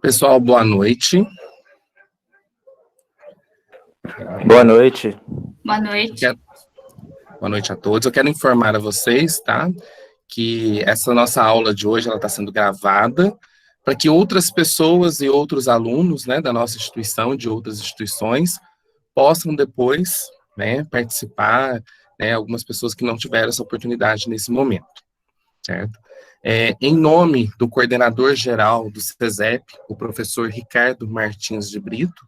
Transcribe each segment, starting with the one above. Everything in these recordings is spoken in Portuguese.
Pessoal, boa noite. Boa noite. Boa noite. Boa noite a todos. Eu quero informar a vocês, tá, que essa nossa aula de hoje ela está sendo gravada para que outras pessoas e outros alunos, né, da nossa instituição, de outras instituições, possam depois, né, participar, né, algumas pessoas que não tiveram essa oportunidade nesse momento, certo? Em nome do coordenador geral do CESEP, o professor Ricardo Martins de Brito,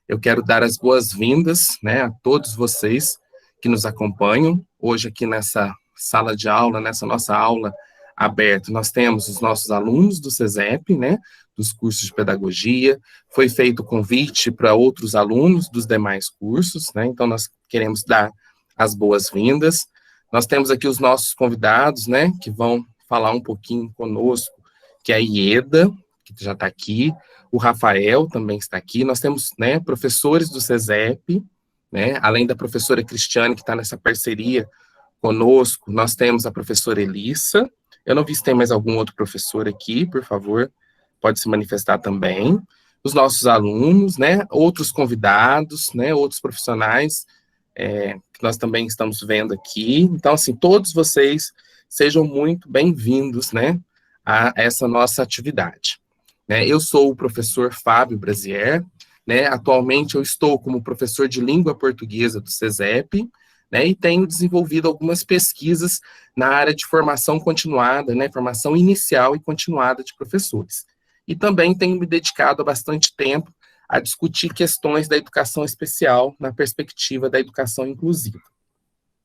eu quero dar as boas-vindas, né, a todos vocês que nos acompanham hoje aqui nessa sala de aula, nessa nossa aula aberta. Nós temos os nossos alunos do CESEP, né, dos cursos de pedagogia, foi feito convite para outros alunos dos demais cursos, né, então nós queremos dar as boas-vindas. Nós temos aqui os nossos convidados, né, que vão falar um pouquinho conosco, que é a Ieda, que já está aqui, o Rafael também está aqui, nós temos, né, professores do CESEP, né, além da professora Cristiane, que está nessa parceria conosco, nós temos a professora Elissa, eu não vi se tem mais algum outro professor aqui, por favor, pode se manifestar também, os nossos alunos, né, outros convidados, né, outros profissionais, que nós também estamos vendo aqui, então, assim, todos vocês sejam muito bem-vindos, né, a essa nossa atividade. Eu sou o professor Fábio Brasier, né, atualmente eu estou como professor de língua portuguesa do CESEP, né, e tenho desenvolvido algumas pesquisas na área de formação continuada, né, formação inicial e continuada de professores. E também tenho me dedicado há bastante tempo a discutir questões da educação especial na perspectiva da educação inclusiva.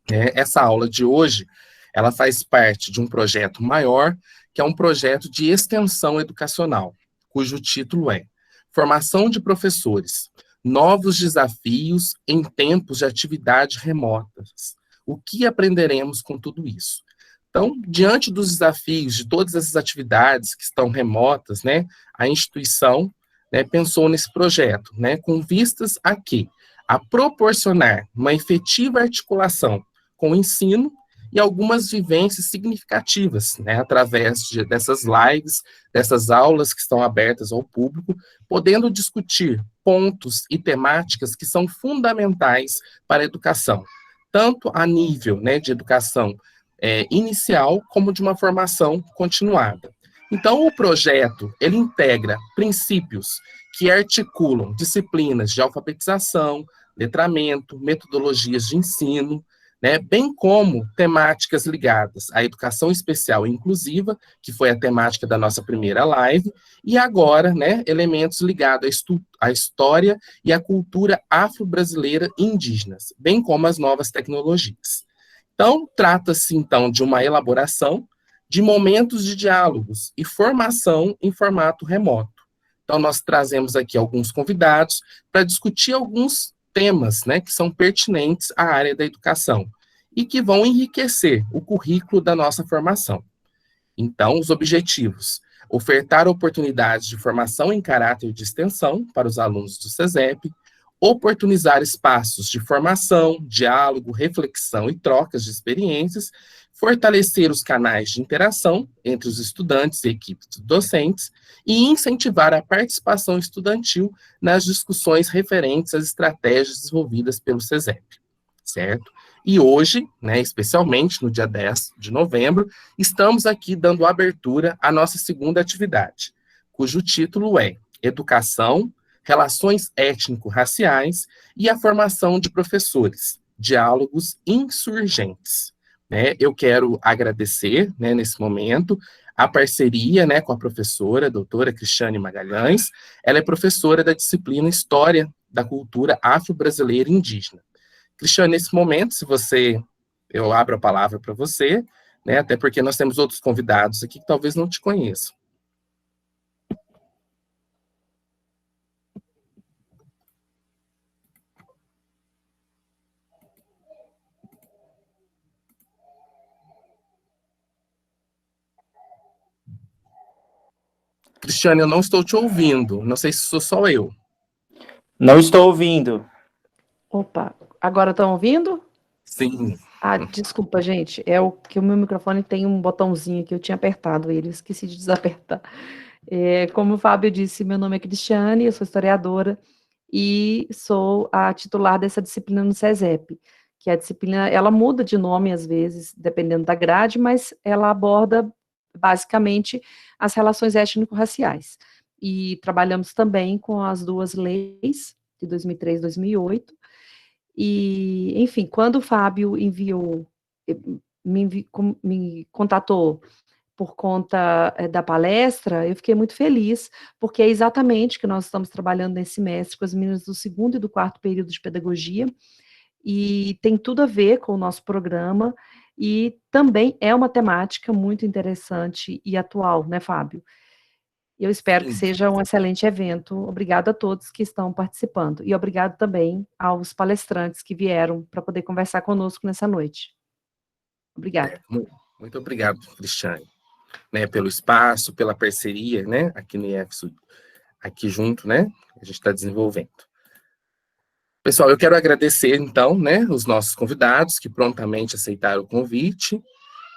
Essa aula de hoje, ela faz parte de um projeto maior, que é um projeto de extensão educacional, cujo título é Formação de Professores, Novos Desafios em Tempos de Atividades Remotas. O que aprenderemos com tudo isso? Então, diante dos desafios de todas essas atividades que estão remotas, né, a instituição, né, pensou nesse projeto, né, com vistas a quê? A proporcionar uma efetiva articulação com o ensino e algumas vivências significativas, né, através dessas lives, dessas aulas que estão abertas ao público, podendo discutir pontos e temáticas que são fundamentais para a educação, tanto a nível, né, de educação inicial, como de uma formação continuada. Então, o projeto, ele integra princípios que articulam disciplinas de alfabetização, letramento, metodologias de ensino, né, bem como temáticas ligadas à educação especial e inclusiva, que foi a temática da nossa primeira live, e agora, né, elementos ligados à história e à cultura afro-brasileira e indígenas, bem como as novas tecnologias. Então, trata-se, então, de uma elaboração de momentos de diálogos e formação em formato remoto. Então, nós trazemos aqui alguns convidados para discutir alguns temas, né, que são pertinentes à área da educação e que vão enriquecer o currículo da nossa formação. Então, os objetivos: ofertar oportunidades de formação em caráter de extensão para os alunos do CESEP, oportunizar espaços de formação, diálogo, reflexão e trocas de experiências, fortalecer os canais de interação entre os estudantes e equipes docentes e incentivar a participação estudantil nas discussões referentes às estratégias desenvolvidas pelo CESEP, certo? E hoje, né, especialmente no dia 10 de novembro, estamos aqui dando abertura à nossa segunda atividade, cujo título é Educação, Relações Étnico-Raciais e a Formação de Professores, Diálogos Insurgentes. Eu quero agradecer, né, nesse momento, a parceria, né, com a professora, a doutora Cristiane Magalhães. Ela é professora da disciplina História da Cultura Afro-Brasileira e Indígena. Cristiane, nesse momento, eu abro a palavra para você, né, até porque nós temos outros convidados aqui que talvez não te conheçam. Cristiane, eu não estou te ouvindo. Não sei se sou só eu. Não estou ouvindo. Opa, agora estão ouvindo? Sim. Desculpa, gente, é o que o meu microfone tem um botãozinho que eu tinha apertado ele, esqueci de desapertar. Como o Fábio disse, meu nome é Cristiane, eu sou historiadora e sou a titular dessa disciplina no SESEP, que a disciplina, ela muda de nome às vezes, dependendo da grade, mas ela aborda basicamente as relações étnico-raciais. E trabalhamos também com as duas leis, de 2003 e 2008, e, enfim, quando o Fábio me contatou por conta da palestra, eu fiquei muito feliz, porque é exatamente que nós estamos trabalhando nesse semestre com as meninas do segundo e do quarto período de pedagogia, e tem tudo a ver com o nosso programa, e também é uma temática muito interessante e atual, né, Fábio? Eu espero que Sim. seja um excelente evento. Obrigado a todos que estão participando. E obrigado também aos palestrantes que vieram para poder conversar conosco nessa noite. Obrigada. Muito obrigado, Cristiane, né, pelo espaço, pela parceria, né, aqui no IEFSU, aqui junto, né, a gente está desenvolvendo. Pessoal, eu quero agradecer, então, né, os nossos convidados que prontamente aceitaram o convite,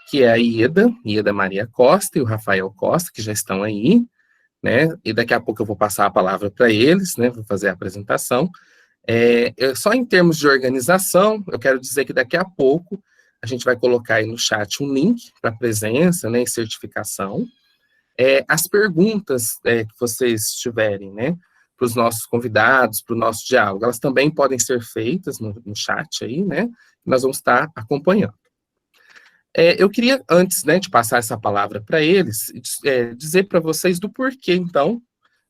que é a Ieda Maria Costa e o Rafael Costa, que já estão aí, né, e daqui a pouco eu vou passar a palavra para eles, né, vou fazer a apresentação. Só em termos de organização, eu quero dizer que daqui a pouco a gente vai colocar aí no chat um link para presença, né, e certificação. As perguntas que vocês tiverem, né, para os nossos convidados, para o nosso diálogo, elas também podem ser feitas no chat aí, né, nós vamos estar acompanhando. Eu queria, antes, né, de passar essa palavra para eles, dizer para vocês do porquê, então,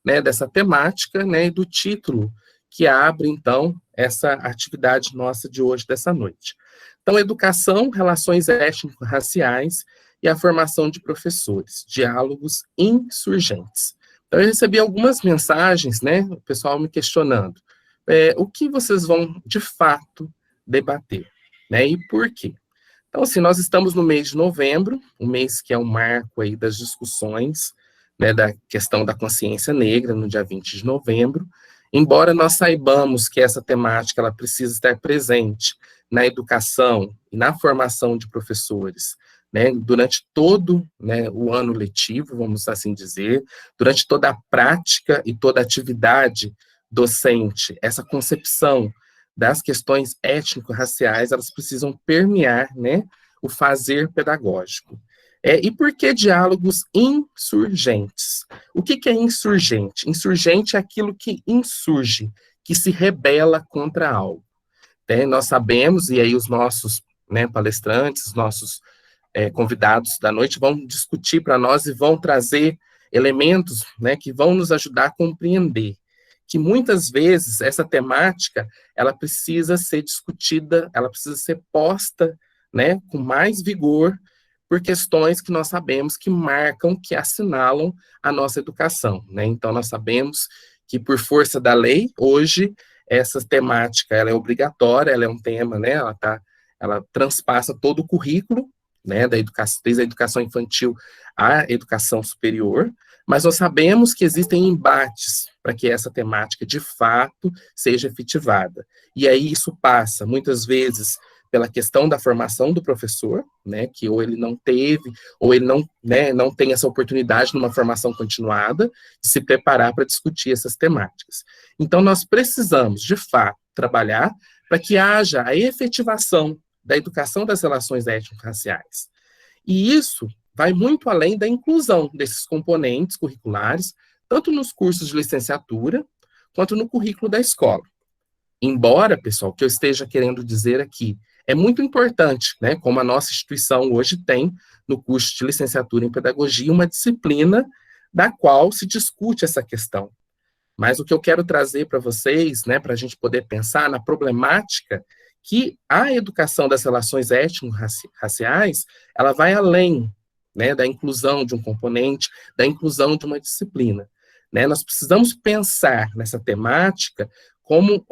né, dessa temática, né, e do título que abre, então, essa atividade nossa de hoje, dessa noite. Então, educação, relações étnico-raciais e a formação de professores, diálogos insurgentes. Então, eu recebi algumas mensagens, né, o pessoal me questionando, o que vocês vão, de fato, debater, né, e por quê? Então, assim, nós estamos no mês de novembro, um mês que é um marco aí das discussões, né, da questão da consciência negra, no dia 20 de novembro, embora nós saibamos que essa temática ela precisa estar presente na educação e na formação de professores, né, durante todo, né, o ano letivo, vamos assim dizer, durante toda a prática e toda a atividade docente, essa concepção das questões étnico-raciais, elas precisam permear, né, o fazer pedagógico. E por que diálogos insurgentes? O que é insurgente? Insurgente é aquilo que insurge, que se rebela contra algo. Nós sabemos, e aí os nossos, né, palestrantes, os nossos convidados da noite vão discutir para nós e vão trazer elementos, né, que vão nos ajudar a compreender que muitas vezes essa temática ela precisa ser discutida, ela precisa ser posta, né, com mais vigor, por questões que nós sabemos que marcam, que assinalam a nossa educação, né? Então nós sabemos que por força da lei hoje essa temática ela é obrigatória, ela é um tema, né? Ela transpassa todo o currículo, né? Da educação, desde a educação infantil à educação superior. Mas nós sabemos que existem embates para que essa temática, de fato, seja efetivada. E aí isso passa, muitas vezes, pela questão da formação do professor, né, que ou ele não teve, ou ele não, né, não tem essa oportunidade numa formação continuada de se preparar para discutir essas temáticas. Então, nós precisamos, de fato, trabalhar para que haja a efetivação da educação das relações étnico-raciais. E isso vai muito além da inclusão desses componentes curriculares, tanto nos cursos de licenciatura, quanto no currículo da escola. Embora, pessoal, o que eu esteja querendo dizer aqui, é muito importante, né, como a nossa instituição hoje tem, no curso de licenciatura em pedagogia, uma disciplina da qual se discute essa questão. Mas o que eu quero trazer para vocês, né, para a gente poder pensar na problemática que a educação das relações étnico-raciais, ela vai além, né, da inclusão de um componente, da inclusão de uma disciplina. Né? Nós precisamos pensar nessa temática como,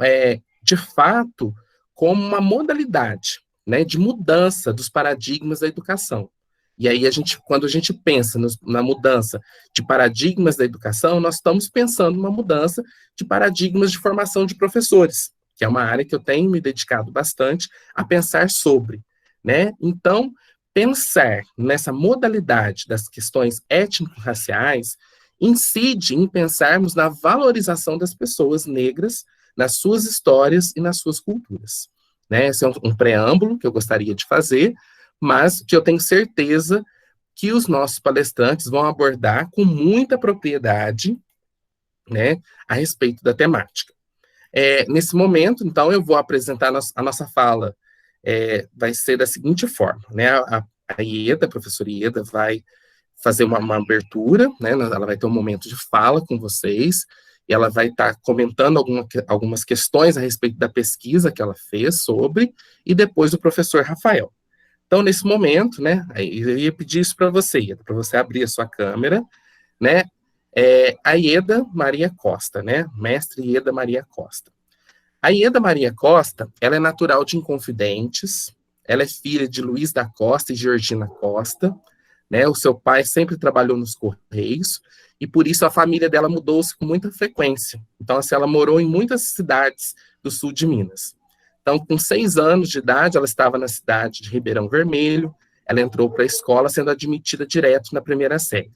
de fato, como uma modalidade, né, de mudança dos paradigmas da educação. E aí, quando a gente pensa na mudança de paradigmas da educação, nós estamos pensando numa mudança de paradigmas de formação de professores, que é uma área que eu tenho me dedicado bastante a pensar sobre. né? Então, pensar nessa modalidade das questões étnico-raciais incide em pensarmos na valorização das pessoas negras, nas suas histórias e nas suas culturas. Né? Esse é um preâmbulo que eu gostaria de fazer, mas que eu tenho certeza que os nossos palestrantes vão abordar com muita propriedade, né, a respeito da temática. Nesse momento, então, eu vou apresentar a nossa fala. Vai ser da seguinte forma, né? A Ieda, a professora Ieda, vai fazer uma abertura, né? Ela vai ter um momento de fala com vocês, e ela vai estar comentando algumas questões a respeito da pesquisa que ela fez sobre, e depois o professor Rafael. Então, nesse momento, né, eu ia pedir isso para você, Ieda, para você abrir a sua câmera, né? A Ieda Maria Costa, né? Mestre Ieda Maria Costa. A Ieda Maria Costa, ela é natural de Inconfidentes, ela é filha de Luiz da Costa e Georgina Costa, né? O seu pai sempre trabalhou nos Correios, e por isso a família dela mudou-se com muita frequência. Então, assim, ela morou em muitas cidades do sul de Minas. Então, com 6 anos de idade, ela estava na cidade de Ribeirão Vermelho, ela entrou para a escola sendo admitida direto na primeira série.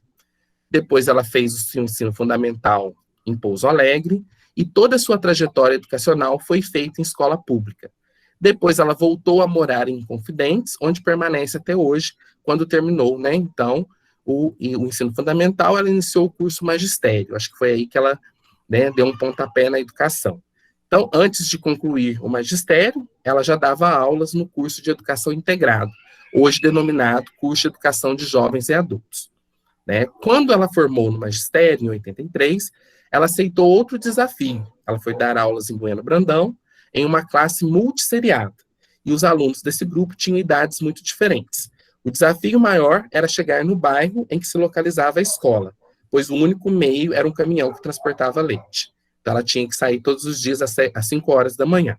Depois ela fez o seu ensino fundamental em Pouso Alegre, e toda a sua trajetória educacional foi feita em escola pública. Depois ela voltou a morar em Confidentes, onde permanece até hoje, quando terminou, né, então, o ensino fundamental, ela iniciou o curso magistério. Acho que foi aí que ela, né, deu um pontapé na educação. Então, antes de concluir o magistério, ela já dava aulas no curso de educação integrado, hoje denominado curso de educação de jovens e adultos. Né? Quando ela formou no magistério, em 83, ela aceitou outro desafio. Ela foi dar aulas em Bueno Brandão, em uma classe multisseriada. E os alunos desse grupo tinham idades muito diferentes. O desafio maior era chegar no bairro em que se localizava a escola, pois o único meio era um caminhão que transportava leite. Então, ela tinha que sair todos os dias às 5 horas da manhã.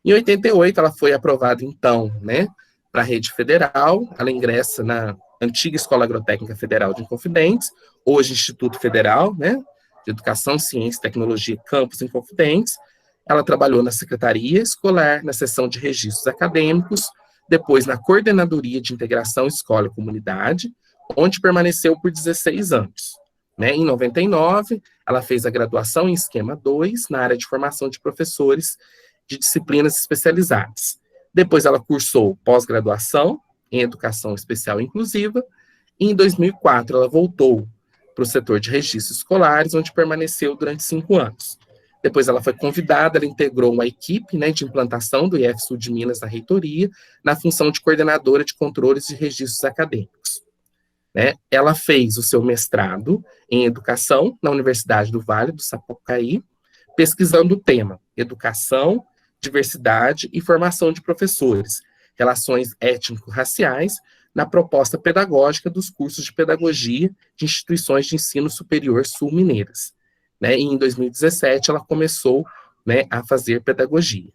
Em 88, ela foi aprovada, então, né, para a rede federal. Ela ingressa na antiga Escola Agrotécnica Federal de Inconfidentes, hoje Instituto Federal, né, de Educação, Ciência e Tecnologia, campus Inconfidentes. Ela trabalhou na Secretaria Escolar, na seção de registros acadêmicos, depois na Coordenadoria de Integração Escola e Comunidade, onde permaneceu por 16 anos. Né? Em 99, ela fez a graduação em Esquema 2, na área de formação de professores de disciplinas especializadas. Depois ela cursou pós-graduação em Educação Especial e Inclusiva, e em 2004 ela voltou para o setor de registros escolares, onde permaneceu durante 5 anos. Depois ela foi convidada, ela integrou uma equipe, né, de implantação do IF Sul de Minas na reitoria, na função de coordenadora de controles de registros acadêmicos. Né? Ela fez o seu mestrado em Educação na Universidade do Vale do Sapucaí, pesquisando o tema Educação, Diversidade e Formação de Professores, Relações Étnico-Raciais, na proposta pedagógica dos cursos de pedagogia de instituições de ensino superior sul-mineiras. Né? E em 2017 ela começou, né, a fazer pedagogia.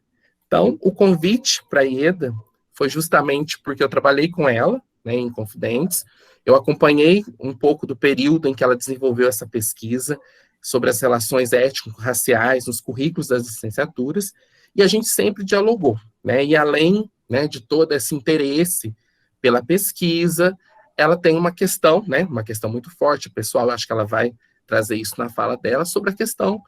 Então, o convite para a Ieda foi justamente porque eu trabalhei com ela, né, em Confidentes, eu acompanhei um pouco do período em que ela desenvolveu essa pesquisa sobre as relações étnico-raciais nos currículos das licenciaturas, e a gente sempre dialogou, né, e além, né, de todo esse interesse pela pesquisa, ela tem uma questão, né, uma questão muito forte, pessoal, acho que ela vai trazer isso na fala dela, sobre a questão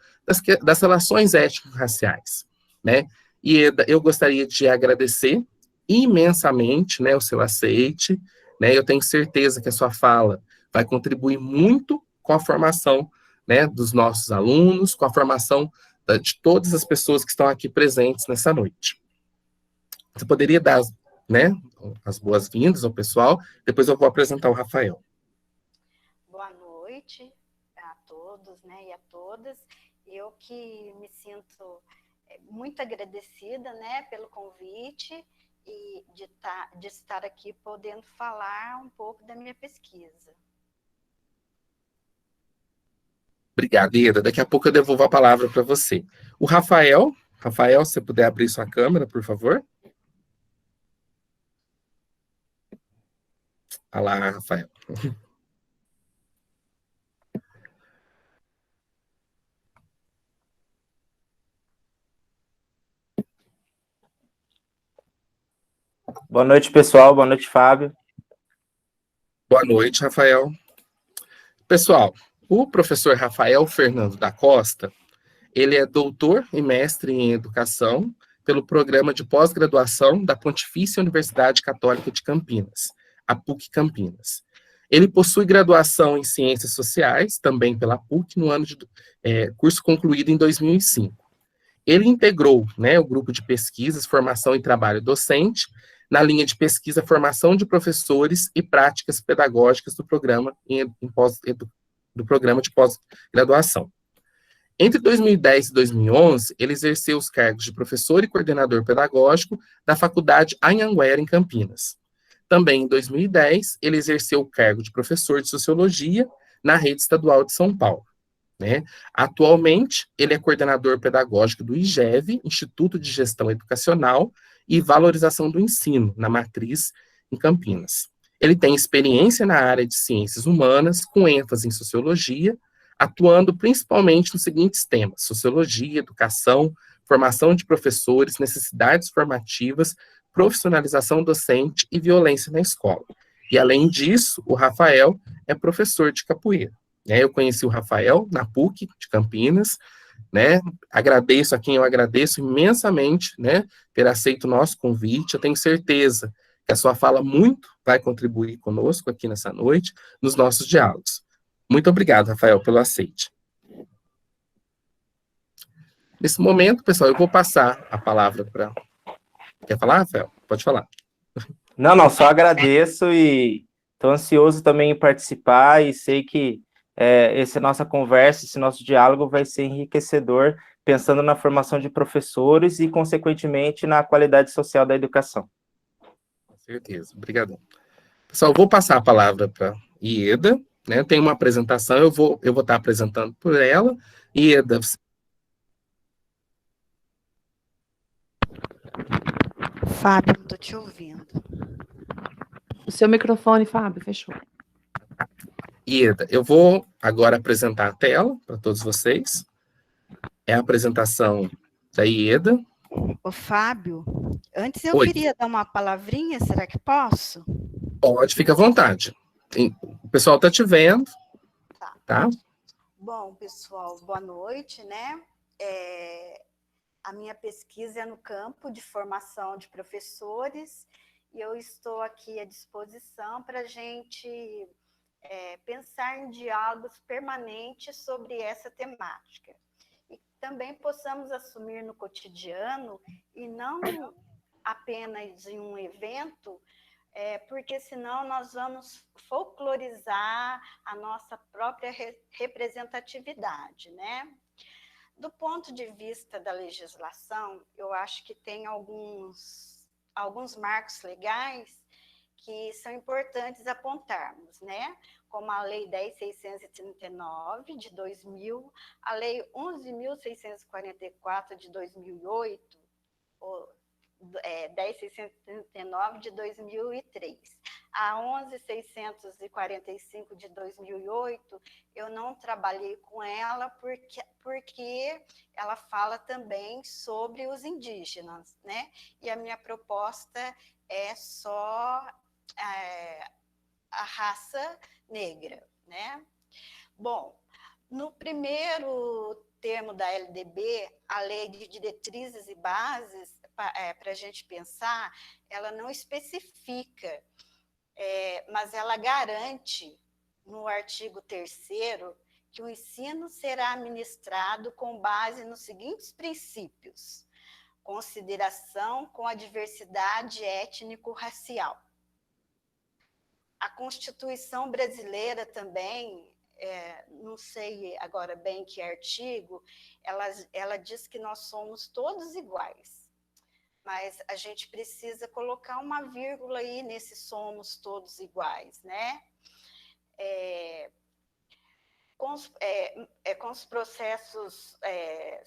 das relações étnico-raciais, né, e eu gostaria de agradecer imensamente, né, o seu aceite, né, eu tenho certeza que a sua fala vai contribuir muito com a formação, né, dos nossos alunos, com a formação de todas as pessoas que estão aqui presentes nessa noite. Você poderia dar, né, as boas-vindas ao pessoal, depois eu vou apresentar o Rafael. Boa noite a todos, né, e a todas. Eu que me sinto muito agradecida, né, pelo convite e de estar aqui podendo falar um pouco da minha pesquisa. Obrigado, Ieda. Daqui a pouco eu devolvo a palavra para você. O Rafael, se você puder abrir sua câmera, por favor. Olá, Rafael. Boa noite, pessoal. Boa noite, Fábio. Boa noite, Rafael. Pessoal, o professor Rafael Fernando da Costa, ele é doutor e mestre em educação pelo programa de pós-graduação da Pontifícia Universidade Católica de Campinas, a PUC Campinas. Ele possui graduação em Ciências Sociais, também pela PUC, no ano de curso concluído em 2005. Ele integrou, né, o grupo de pesquisas, formação e trabalho docente, na linha de pesquisa, formação de professores e práticas pedagógicas do programa, do programa de pós-graduação. Entre 2010 e 2011, ele exerceu os cargos de professor e coordenador pedagógico da Faculdade Anhanguera, em Campinas. Também em 2010, ele exerceu o cargo de professor de Sociologia na Rede Estadual de São Paulo. Né? Atualmente, ele é coordenador pedagógico do IGEV, Instituto de Gestão Educacional e Valorização do Ensino, na Matriz, em Campinas. Ele tem experiência na área de ciências humanas, com ênfase em sociologia, atuando principalmente nos seguintes temas: sociologia, educação, formação de professores, necessidades formativas, profissionalização docente e violência na escola. E, além disso, o Rafael é professor de capoeira. Eu conheci o Rafael na PUC de Campinas, né? Agradeço a quem eu agradeço imensamente, né, ter aceito o nosso convite. Eu tenho certeza que a sua fala muito vai contribuir conosco aqui nessa noite, nos nossos diálogos. Muito obrigado, Rafael, pelo aceite. Nesse momento, pessoal, eu vou passar a palavra para... Quer falar, Rafael? Pode falar. Não, só agradeço e estou ansioso também em participar e sei que essa nossa conversa, esse nosso diálogo vai ser enriquecedor, pensando na formação de professores e, consequentemente, na qualidade social da educação. Com certeza, obrigado. Pessoal, eu vou passar a palavra para Ieda, né? Tem uma apresentação, eu vou estar apresentando por ela. Ieda. Fábio, não estou te ouvindo. O seu microfone, Fábio, fechou. Ieda, eu vou agora apresentar a tela para todos vocês. É a apresentação da Ieda. Ô, Fábio, antes eu Oi. queria dar uma palavrinha, será que posso? Pode, fica à vontade. O pessoal está te vendo. Tá? Bom, pessoal, boa noite, né? A minha pesquisa é no campo de formação de professores e eu estou aqui à disposição para a gente pensar em diálogos permanentes sobre essa temática. E também possamos assumir no cotidiano e não apenas em um evento, porque senão nós vamos folclorizar a nossa própria representatividade, né? Do ponto de vista da legislação, eu acho que tem alguns marcos legais que são importantes apontarmos, né? Como a Lei 10.639, de 2000, a Lei 11.644, de 2008, 10.639, de 2003. A 11.645, de 2008, eu não trabalhei com ela porque ela fala também sobre os indígenas, né? E a minha proposta é só a raça negra, né? Bom, no primeiro termo da LDB, a Lei de Diretrizes e Bases, para a gente pensar, ela não especifica, mas ela garante, no artigo 3º, que o ensino será ministrado com base nos seguintes princípios: consideração com a diversidade étnico-racial. A Constituição brasileira também, não sei agora bem que artigo, ela diz que nós somos todos iguais, mas a gente precisa colocar uma vírgula aí nesse somos todos iguais, né? Com os processos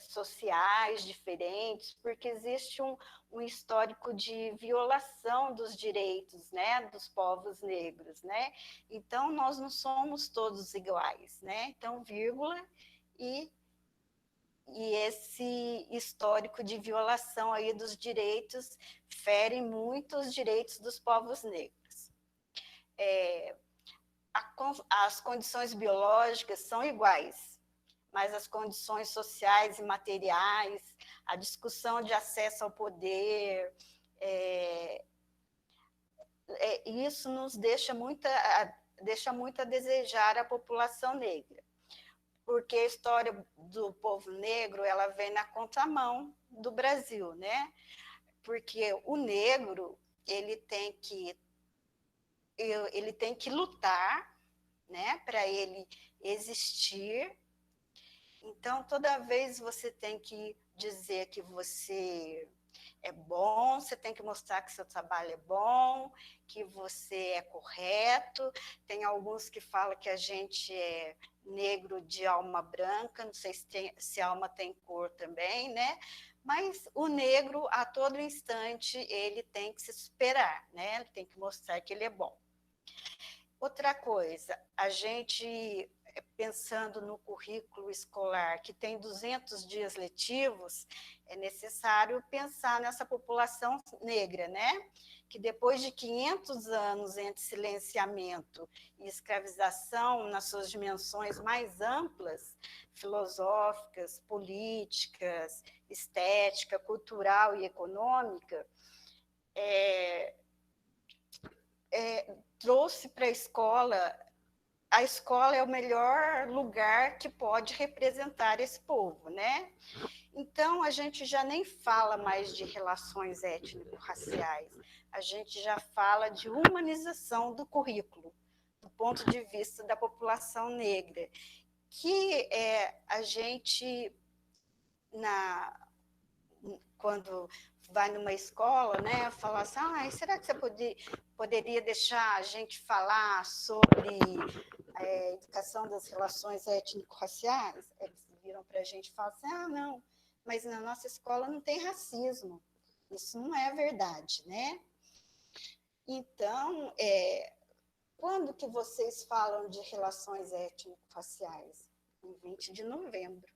sociais diferentes, porque existe um histórico de violação dos direitos, né, dos povos negros, né? Então, nós não somos todos iguais, né? Então, vírgula, e e esse histórico de violação aí dos direitos fere muito os direitos dos povos negros. As condições biológicas são iguais, mas as condições sociais e materiais, a discussão de acesso ao poder, isso nos deixa muito a desejar a população negra, porque a história do povo negro ela vem na contramão do Brasil, né? Porque o negro ele tem que lutar, né, para ele existir. Então, toda vez você tem que dizer que você é bom, você tem que mostrar que seu trabalho é bom, que você é correto. Tem alguns que falam que a gente é negro de alma branca, não sei se alma tem cor também, né? Mas o negro, a todo instante, ele tem que se superar, né? Ele tem que mostrar que ele é bom. Outra coisa, a gente, pensando no currículo escolar, que tem 200 dias letivos, é necessário pensar nessa população negra, né? Que depois de 500 anos entre silenciamento e escravização nas suas dimensões mais amplas, filosóficas, políticas, estética, cultural e econômica, trouxe para a escola é o melhor lugar que pode representar esse povo, né? Então, a gente já nem fala mais de relações étnico-raciais, a gente já fala de humanização do currículo, do ponto de vista da população negra, que a gente, quando vai numa escola, né, falar assim, será que você poderia deixar a gente falar sobre a educação das relações étnico-raciais? Eles viram para a gente e falaram assim, não, mas na nossa escola não tem racismo. Isso não é verdade, né? Então, quando que vocês falam de relações étnico-raciais? Em 20 de novembro.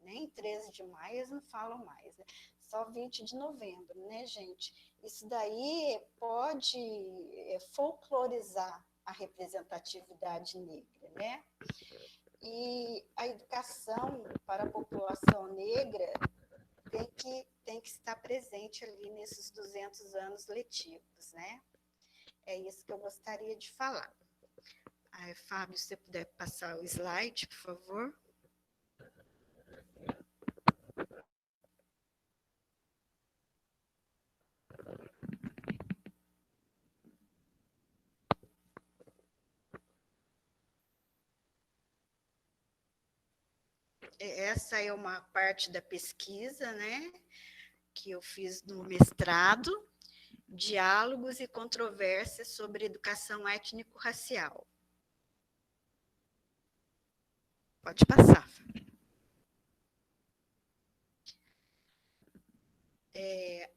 Nem 13 de maio eles não falam mais, né? Só 20 de novembro, né, gente? Isso daí pode folclorizar a representatividade negra, né? E a educação para a população negra tem que estar presente ali nesses 200 anos letivos, né? É isso que eu gostaria de falar. Fábio, se você puder passar o slide, por favor. Essa é uma parte da pesquisa, né, que eu fiz no mestrado, Diálogos e Controvérsias sobre Educação Étnico-Racial. Pode passar.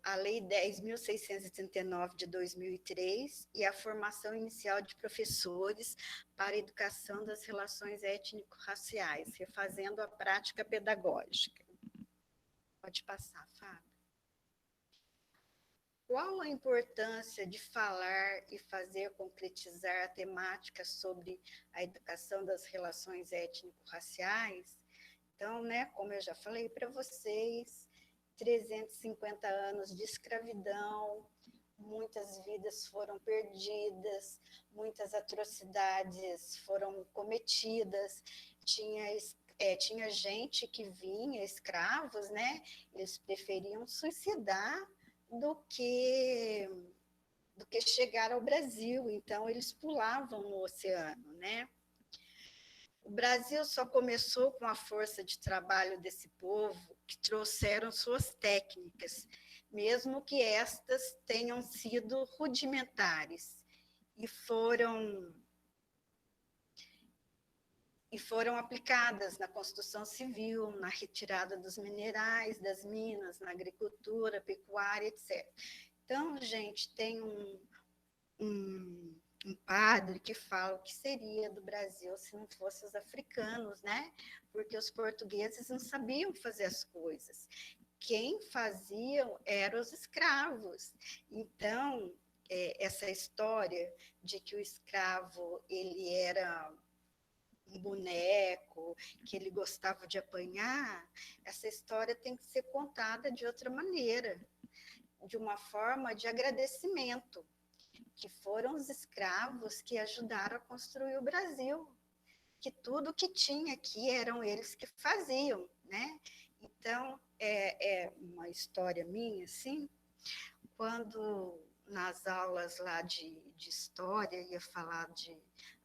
A Lei 10.639 de 2003 e a formação inicial de professores para a educação das relações étnico-raciais, refazendo a prática pedagógica. Pode passar, Fábio. Qual a importância de falar e fazer concretizar a temática sobre a educação das relações étnico-raciais? Então, né, como eu já falei para vocês, 350 anos de escravidão, muitas vidas foram perdidas, muitas atrocidades foram cometidas, tinha gente que vinha, escravos, né? Eles preferiam suicidar do que chegar ao Brasil, então eles pulavam no oceano, né? O Brasil só começou com a força de trabalho desse povo que trouxeram suas técnicas, mesmo que estas tenham sido rudimentares e foram aplicadas na construção civil, na retirada dos minerais, das minas, na agricultura, pecuária, etc. Então, gente, tem um padre que fala o que seria do Brasil se não fossem os africanos, né? Porque os portugueses não sabiam fazer as coisas. Quem faziam eram os escravos. Então, essa história de que o escravo ele era um boneco, que ele gostava de apanhar, essa história tem que ser contada de outra maneira, de uma forma de agradecimento, que foram os escravos que ajudaram a construir o Brasil, que tudo que tinha aqui eram eles que faziam, né? Então, é uma história minha, assim, quando nas aulas lá de história ia falar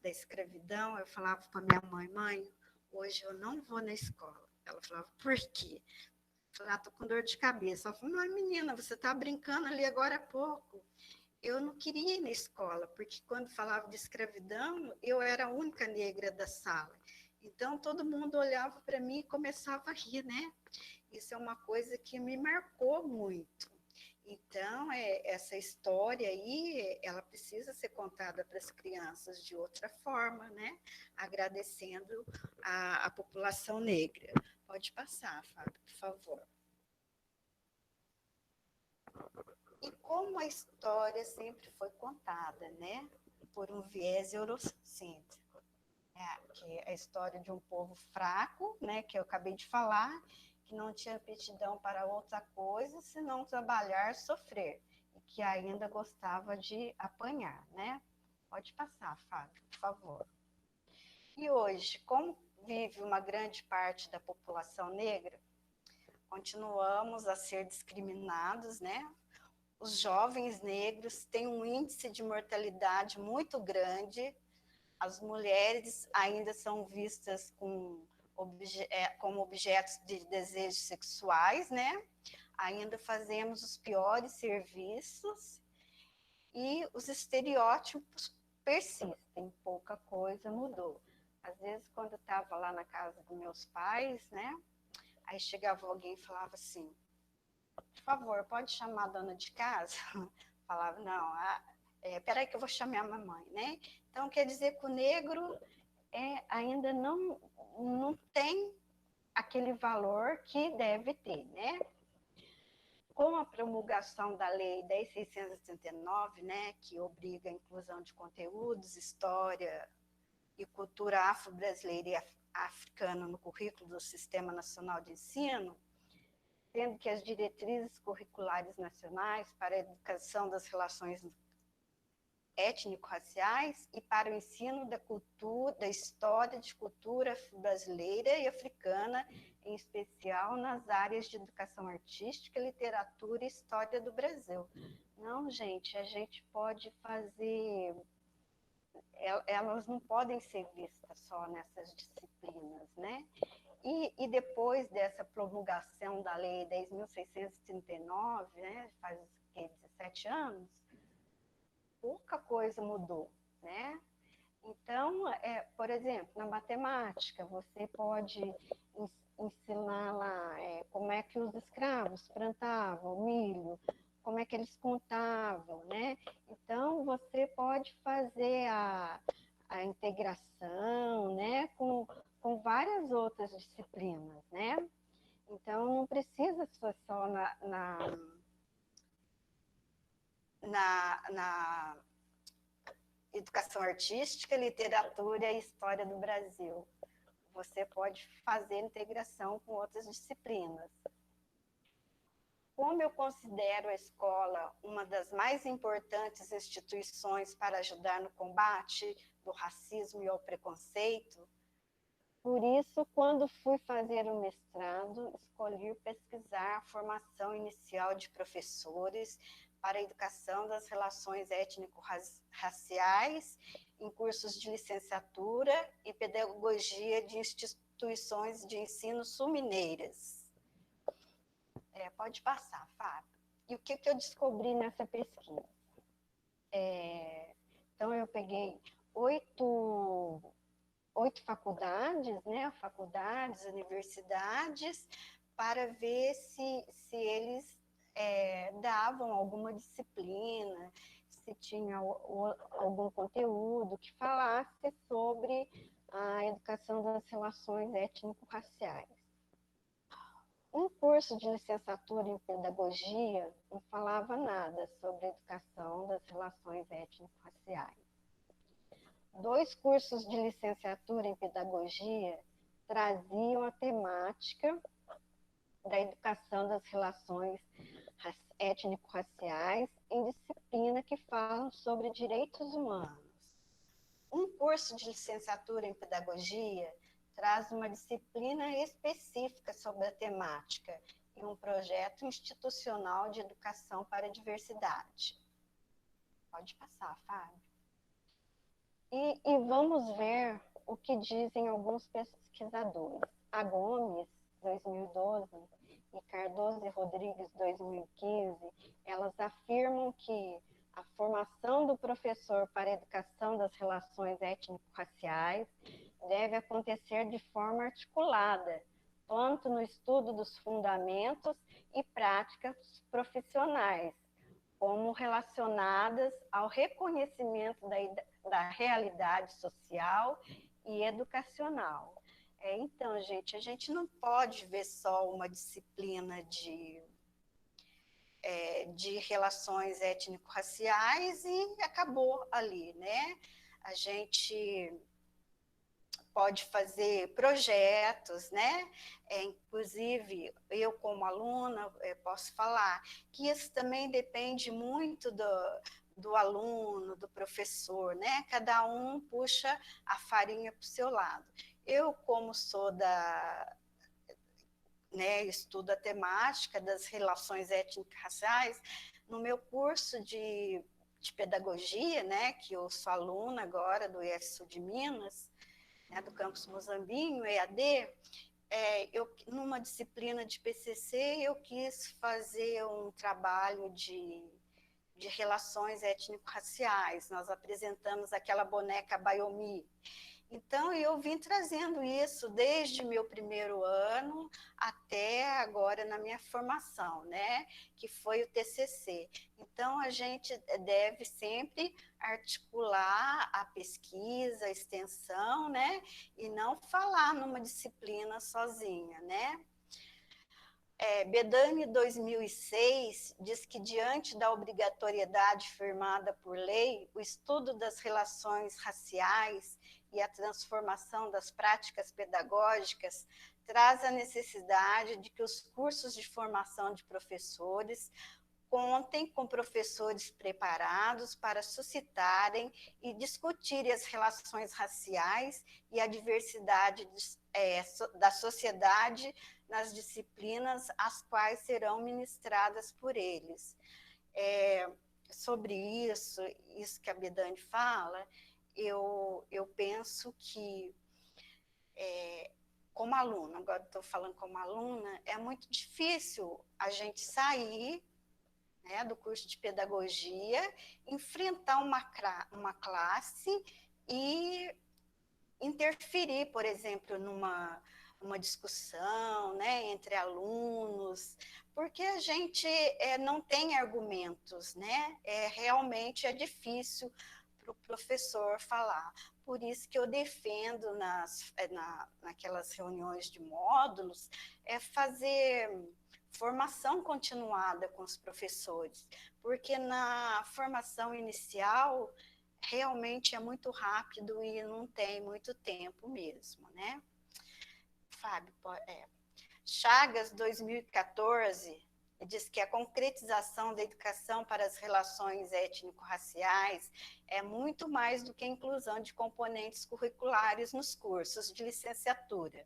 da escravidão, eu falava para minha mãe, mãe, hoje eu não vou na escola. Ela falava, por quê? Eu falava, tô com dor de cabeça. Ela falou, não, menina, você tá brincando ali agora há pouco. Eu não queria ir na escola, porque quando falava de escravidão, eu era a única negra da sala. Então, todo mundo olhava para mim e começava a rir, né? Isso é uma coisa que me marcou muito. Então, essa história aí, ela precisa ser contada para as crianças de outra forma, né? Agradecendo a população negra. Pode passar, Fábio, por favor. E como a história sempre foi contada, né? Por um viés eurocêntrico, que é a história de um povo fraco, né? Que eu acabei de falar, que não tinha aptidão para outra coisa, senão trabalhar, sofrer, e que ainda gostava de apanhar, né? Pode passar, Fábio, por favor. E hoje, como vive uma grande parte da população negra, continuamos a ser discriminados, né? Os jovens negros têm um índice de mortalidade muito grande, as mulheres ainda são vistas como objetos de desejos sexuais, né? Ainda fazemos os piores serviços e os estereótipos persistem, pouca coisa mudou. Às vezes, quando eu estava lá na casa dos meus pais, né? Aí chegava alguém e falava assim, por favor, pode chamar a dona de casa? Falava, não, peraí que eu vou chamar a mamãe, né? Então, quer dizer que o negro ainda não tem aquele valor que deve ter, né? Com a promulgação da Lei 10.639, né, que obriga a inclusão de conteúdos, história e cultura afro-brasileira e africana no currículo do Sistema Nacional de Ensino, sendo que as diretrizes curriculares nacionais para a educação das relações étnico-raciais e para o ensino da cultura, da história de cultura brasileira e africana, em especial nas áreas de educação artística, literatura e história do Brasil. Não, gente, a gente pode fazer... Elas não podem ser vistas só nessas disciplinas, né? E depois dessa promulgação da Lei 10.639, né, faz 17 anos, pouca coisa mudou, né? Então, por exemplo, na matemática, você pode ensinar lá como é que os escravos plantavam milho, como é que eles contavam, né? Então, você pode fazer a integração, né, com várias outras disciplinas, né? Então, não precisa ser só na educação artística, literatura e história do Brasil. Você pode fazer integração com outras disciplinas. Como eu considero a escola uma das mais importantes instituições para ajudar no combate do racismo e ao preconceito, por isso, quando fui fazer o mestrado, escolhi pesquisar a formação inicial de professores para a educação das relações étnico-raciais em cursos de licenciatura e pedagogia de instituições de ensino sul-mineiras. Pode passar, Fábio. E o que eu descobri nessa pesquisa? Então, eu peguei 8 faculdades, né, faculdades, universidades, para ver se eles davam alguma disciplina, se tinha algum conteúdo que falasse sobre a educação das relações étnico-raciais. Um curso de licenciatura em pedagogia não falava nada sobre a educação das relações étnico-raciais. 2 cursos de licenciatura em pedagogia traziam a temática da educação das relações étnico-raciais em disciplina que falam sobre direitos humanos. Um curso de licenciatura em pedagogia traz uma disciplina específica sobre a temática e um projeto institucional de educação para a diversidade. Pode passar, Fábio. E vamos ver o que dizem alguns pesquisadores. A Gomes, 2012, e Cardoso e Rodrigues, 2015, elas afirmam que a formação do professor para a educação das relações étnico-raciais deve acontecer de forma articulada, tanto no estudo dos fundamentos e práticas profissionais, como relacionadas ao reconhecimento da realidade social e educacional. Então, gente, a gente não pode ver só uma disciplina de relações étnico-raciais e acabou ali, né? A gente pode fazer projetos, né? Inclusive, eu como aluna posso falar que isso também depende muito do aluno, do professor, né? Cada um puxa a farinha para o seu lado. Eu, como sou estudo a temática das relações étnico-raciais, no meu curso de pedagogia, né, que eu sou aluna agora do IEF de Minas, do campus Mozambinho, EAD, numa disciplina de PCC, eu quis fazer um trabalho de relações étnico-raciais. Nós apresentamos aquela boneca Bayomi. Então, eu vim trazendo isso desde meu primeiro ano até agora na minha formação, né? Que foi o TCC. Então, a gente deve sempre articular a pesquisa, a extensão, né? E não falar numa disciplina sozinha, né? Bedani, 2006, diz que, diante da obrigatoriedade firmada por lei, o estudo das relações raciais e a transformação das práticas pedagógicas traz a necessidade de que os cursos de formação de professores contem com professores preparados para suscitarem e discutirem as relações raciais e a diversidade da sociedade nas disciplinas às quais serão ministradas por eles. Sobre isso que a Bedani fala, eu penso que, como aluna, agora estou falando como aluna, é muito difícil a gente sair, né, do curso de pedagogia, enfrentar uma classe e interferir, por exemplo, numa discussão, né, entre alunos, porque a gente não tem argumentos, né? Realmente é difícil para o professor falar. Por isso que eu defendo naquelas reuniões de módulos fazer formação continuada com os professores, porque na formação inicial realmente é muito rápido e não tem muito tempo mesmo, né? Fábio, Chagas, 2014, diz que a concretização da educação para as relações étnico-raciais é muito mais do que a inclusão de componentes curriculares nos cursos de licenciatura,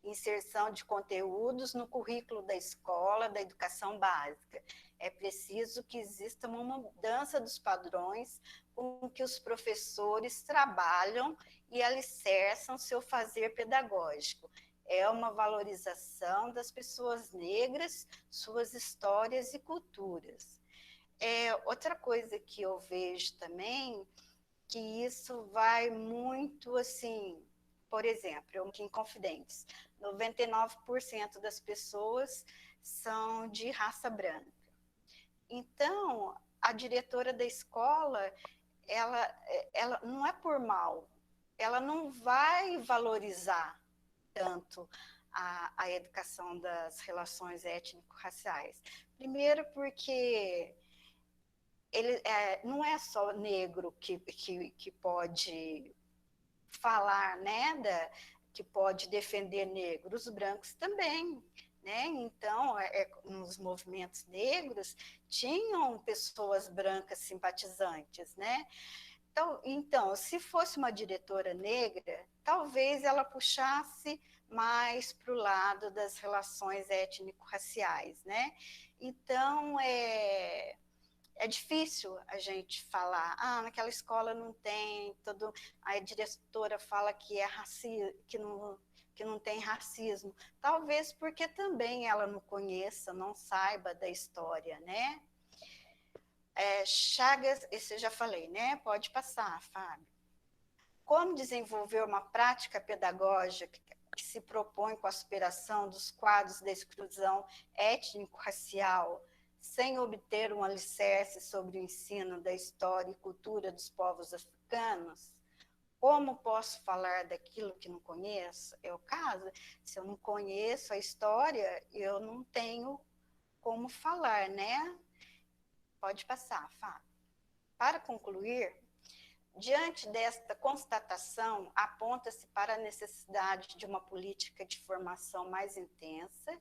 inserção de conteúdos no currículo da escola, da educação básica. É preciso que exista uma mudança dos padrões com que os professores trabalham e alicerçam seu fazer pedagógico. É uma valorização das pessoas negras, suas histórias e culturas. Outra coisa que eu vejo também, que isso vai muito assim, por exemplo, em Inconfidentes, 99% das pessoas são de raça branca. Então, a diretora da escola, ela não é por mal, ela não vai valorizar tanto a educação das relações étnico-raciais. Primeiro porque não é só negro que pode falar, né, que pode defender negros, os brancos também, né? Então, nos movimentos negros, tinham pessoas brancas simpatizantes, né? Então, se fosse uma diretora negra, talvez ela puxasse mais para o lado das relações étnico-raciais, né? Então, é difícil a gente falar, naquela escola não tem, a diretora fala que é que não tem racismo. Talvez porque também ela não conheça, não saiba da história, né? Chagas, esse eu já falei, né? Pode passar, Fábio. Como desenvolver uma prática pedagógica que se propõe com a superação dos quadros da exclusão étnico-racial, sem obter um alicerce sobre o ensino da história e cultura dos povos africanos? Como posso falar daquilo que não conheço? É o caso, se eu não conheço a história, eu não tenho como falar, né? Pode passar, Fábio. Para concluir, diante desta constatação, aponta-se para a necessidade de uma política de formação mais intensa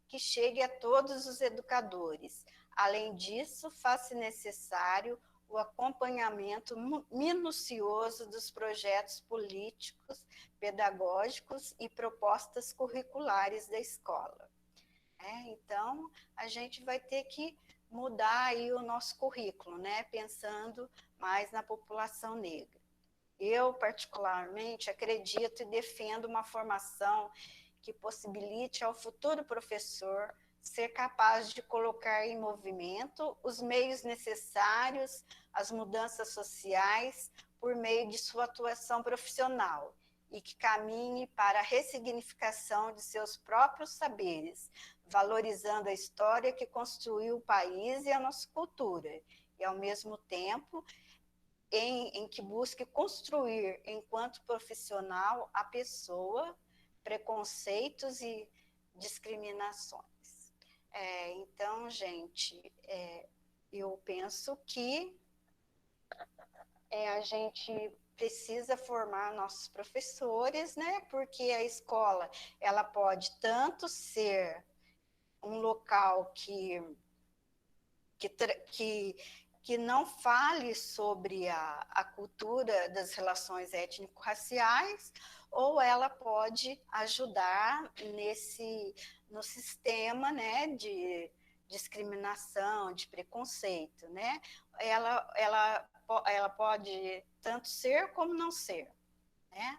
que chegue a todos os educadores. Além disso, faz-se necessário o acompanhamento minucioso dos projetos políticos, pedagógicos e propostas curriculares da escola. Então, a gente vai ter que mudar aí o nosso currículo, né? Pensando mais na população negra. Eu, particularmente, acredito e defendo uma formação que possibilite ao futuro professor ser capaz de colocar em movimento os meios necessários às mudanças sociais por meio de sua atuação profissional e que caminhe para a ressignificação de seus próprios saberes, valorizando a história que construiu o país e a nossa cultura, e, ao mesmo tempo, em que busque construir, enquanto profissional, a pessoa, preconceitos e discriminações. Então, gente, eu penso que a gente precisa formar nossos professores, né? Porque a escola, ela pode tanto ser um local que não fale sobre a cultura das relações étnico-raciais, ou ela pode ajudar no sistema, né, de discriminação, de preconceito, né? Ela pode tanto ser como não ser, né?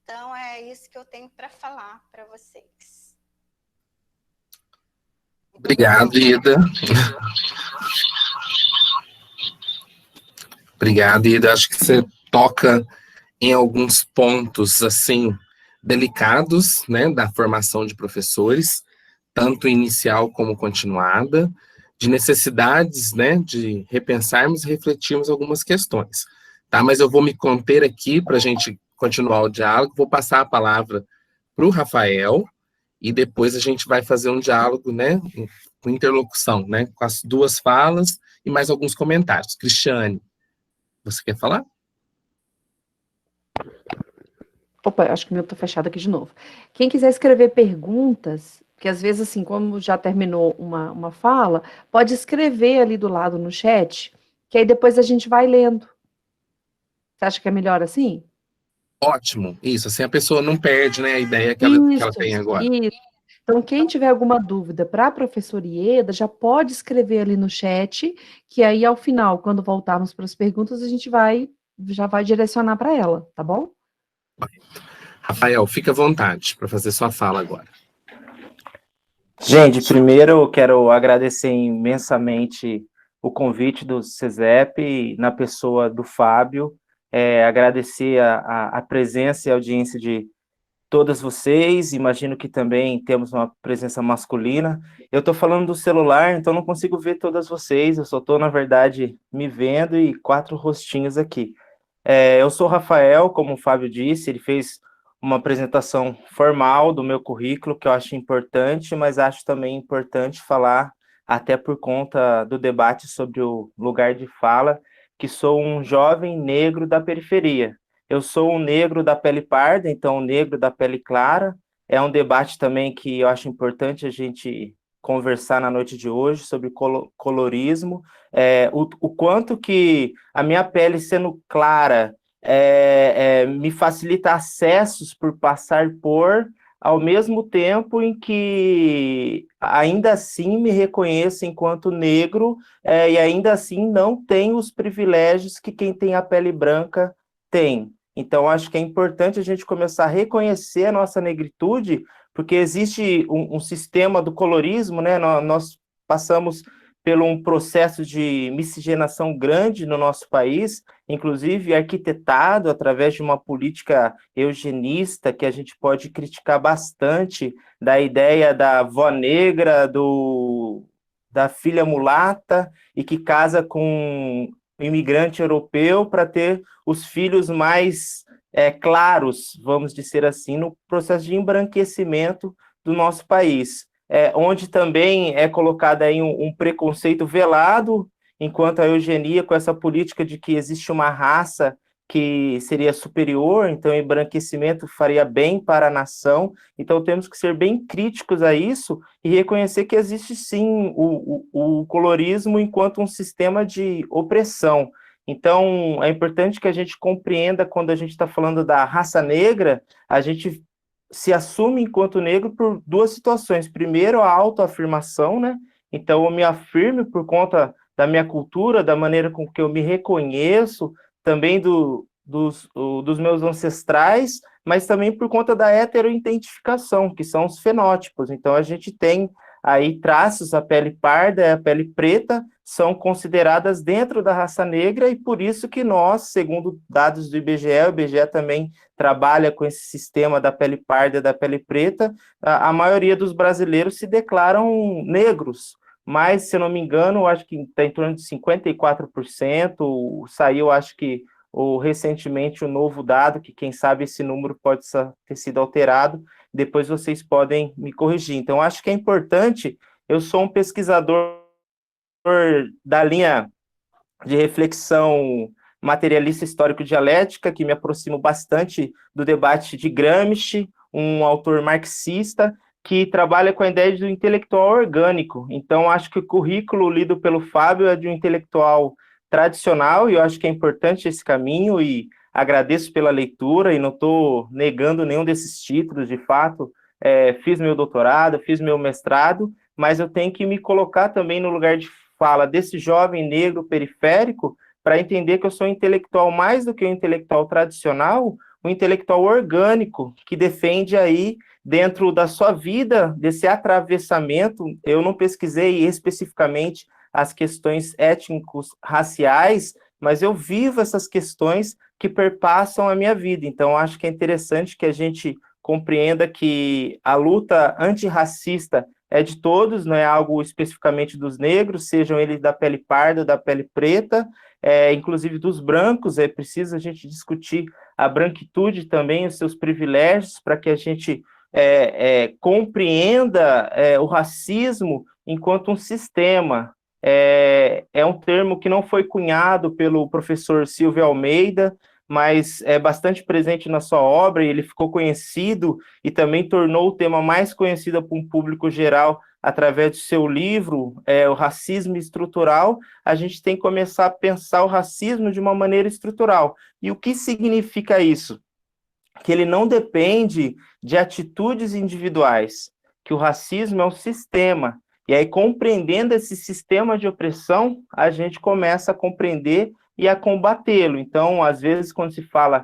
Então, é isso que eu tenho para falar para vocês. Obrigado, Ida. Obrigado, Ida. Acho que você toca em alguns pontos, assim, delicados, né, da formação de professores, tanto inicial como continuada, de necessidades, né, de repensarmos e refletirmos algumas questões, tá? Mas eu vou me conter aqui para a gente continuar o diálogo, vou passar a palavra para o Rafael, e depois a gente vai fazer um diálogo, né, com interlocução, né, com as duas falas e mais alguns comentários. Cristiane, você quer falar? Opa, acho que o meu está fechado aqui de novo. Quem quiser escrever perguntas, que às vezes, assim, como já terminou uma fala, pode escrever ali do lado no chat, que aí depois a gente vai lendo. Você acha que é melhor assim? Ótimo, isso, assim a pessoa não perde, né, a ideia que ela tem agora. Isso. Então, quem tiver alguma dúvida para a professora Ieda, já pode escrever ali no chat, que aí, ao final, quando voltarmos para as perguntas, a gente já vai direcionar para ela, tá bom? Rafael, fica à vontade para fazer sua fala agora. Gente, primeiro eu quero agradecer imensamente o convite do CESEP, na pessoa do Fábio, agradecer a presença e a audiência de todas vocês, imagino que também temos uma presença masculina. Eu estou falando do celular, então não consigo ver todas vocês, eu só estou, na verdade, me vendo e 4 rostinhos aqui. Eu sou o Rafael, como o Fábio disse, ele fez uma apresentação formal do meu currículo, que eu acho importante, mas acho também importante falar, até por conta do debate sobre o lugar de fala, que sou um jovem negro da periferia. Eu sou um negro da pele parda, então um negro da pele clara. É um debate também que eu acho importante a gente conversar na noite de hoje sobre colorismo, o quanto que a minha pele sendo clara me facilita acessos por passar por, ao mesmo tempo em que ainda assim me reconheço enquanto negro, e ainda assim não tenho os privilégios que quem tem a pele branca tem. Então, acho que é importante a gente começar a reconhecer a nossa negritude, porque existe um sistema do colorismo, né? Nós passamos por um processo de miscigenação grande no nosso país, inclusive arquitetado através de uma política eugenista que a gente pode criticar bastante, da ideia da avó negra, da filha mulata, e que casa com um imigrante europeu para ter os filhos mais claros, vamos dizer assim, no processo de embranquecimento do nosso país. Onde também é colocado aí um preconceito velado, enquanto a eugenia, com essa política de que existe uma raça que seria superior, então o embranquecimento faria bem para a nação. Então temos que ser bem críticos a isso e reconhecer que existe sim o colorismo enquanto um sistema de opressão. Então é importante que a gente compreenda, quando a gente está falando da raça negra, a gente se assume enquanto negro por 2 situações. Primeiro, a autoafirmação, né? Então eu me afirmo por conta da minha cultura, da maneira com que eu me reconheço, também dos meus ancestrais, mas também por conta da heteroidentificação, que são os fenótipos. Então, a gente tem aí traços, a pele parda e a pele preta são consideradas dentro da raça negra, e por isso que nós, segundo dados do IBGE, o IBGE também trabalha com esse sistema da pele parda e da pele preta, a maioria dos brasileiros se declaram negros, mas, se eu não me engano, acho que está em torno de 54%, saiu, acho que, recentemente, o novo dado, que quem sabe esse número pode ter sido alterado, depois vocês podem me corrigir. Então, acho que é importante, eu sou um pesquisador da linha de reflexão materialista histórico-dialética, que me aproximo bastante do debate de Gramsci, um autor marxista, que trabalha com a ideia do intelectual orgânico. Então, acho que o currículo lido pelo Fábio é de um intelectual tradicional, e eu acho que é importante esse caminho, e agradeço pela leitura, e não estou negando nenhum desses títulos, de fato, fiz meu doutorado, fiz meu mestrado, mas eu tenho que me colocar também no lugar de fala desse jovem negro periférico, para entender que eu sou um intelectual mais do que um intelectual tradicional, um intelectual orgânico, que defende aí, dentro da sua vida, desse atravessamento. Eu não pesquisei especificamente as questões étnicos raciais, mas eu vivo essas questões que perpassam a minha vida. Então, acho que é interessante que a gente compreenda que a luta antirracista é de todos, não é algo especificamente dos negros, sejam eles da pele parda, da pele preta, inclusive dos brancos. É preciso a gente discutir a branquitude também, os seus privilégios, para que a gente compreenda o racismo enquanto um sistema. É um termo que não foi cunhado pelo professor Silvio Almeida, mas é bastante presente na sua obra, e ele ficou conhecido e também tornou o tema mais conhecido para um público geral através do seu livro, O Racismo Estrutural. A gente tem que começar a pensar o racismo de uma maneira estrutural. E o que significa isso? Que ele não depende de atitudes individuais, que o racismo é um sistema. E aí, compreendendo esse sistema de opressão, a gente começa a compreender e a combatê-lo. Então, às vezes, quando se fala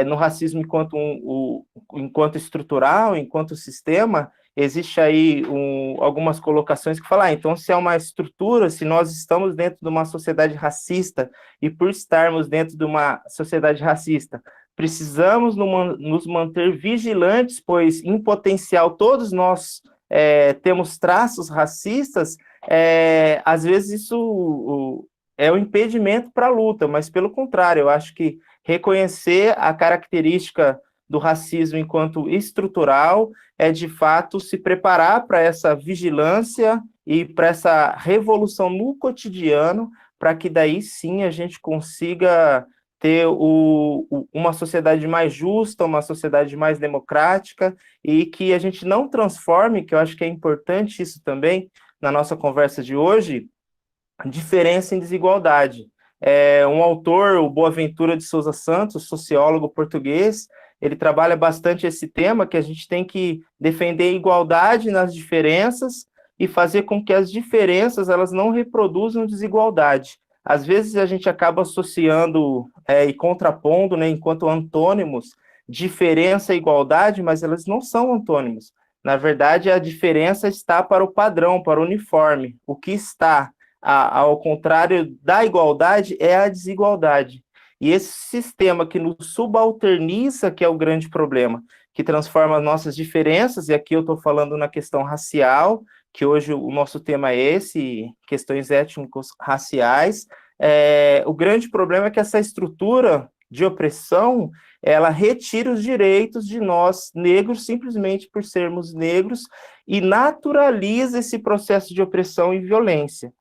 no racismo enquanto estrutural, enquanto sistema, existe aí algumas colocações que falam, então, se é uma estrutura, se nós estamos dentro de uma sociedade racista, e por estarmos dentro de uma sociedade racista, precisamos nos manter vigilantes, pois, em potencial, todos nós temos traços racistas. Às vezes isso é um impedimento para a luta, mas, pelo contrário, eu acho que reconhecer a característica do racismo enquanto estrutural é, de fato, se preparar para essa vigilância e para essa revolução no cotidiano, para que daí sim a gente consiga ter uma sociedade mais justa, uma sociedade mais democrática, e que a gente não transforme, que eu acho que é importante isso também, na nossa conversa de hoje, diferença em desigualdade. Um autor, o Boaventura de Souza Santos, sociólogo português, ele trabalha bastante esse tema, que a gente tem que defender a igualdade nas diferenças e fazer com que as diferenças elas não reproduzam desigualdade. Às vezes a gente acaba associando e contrapondo, né, enquanto antônimos, diferença e igualdade, mas elas não são antônimos. Na verdade, a diferença está para o padrão, para o uniforme. O que está ao contrário da igualdade é a desigualdade. E esse sistema que nos subalterniza, que é o grande problema, que transforma as nossas diferenças, e aqui eu estou falando na questão racial, que hoje o nosso tema é esse, questões étnico-raciais. O grande problema é que essa estrutura de opressão, ela retira os direitos de nós negros, simplesmente por sermos negros, e naturaliza esse processo de opressão e violência.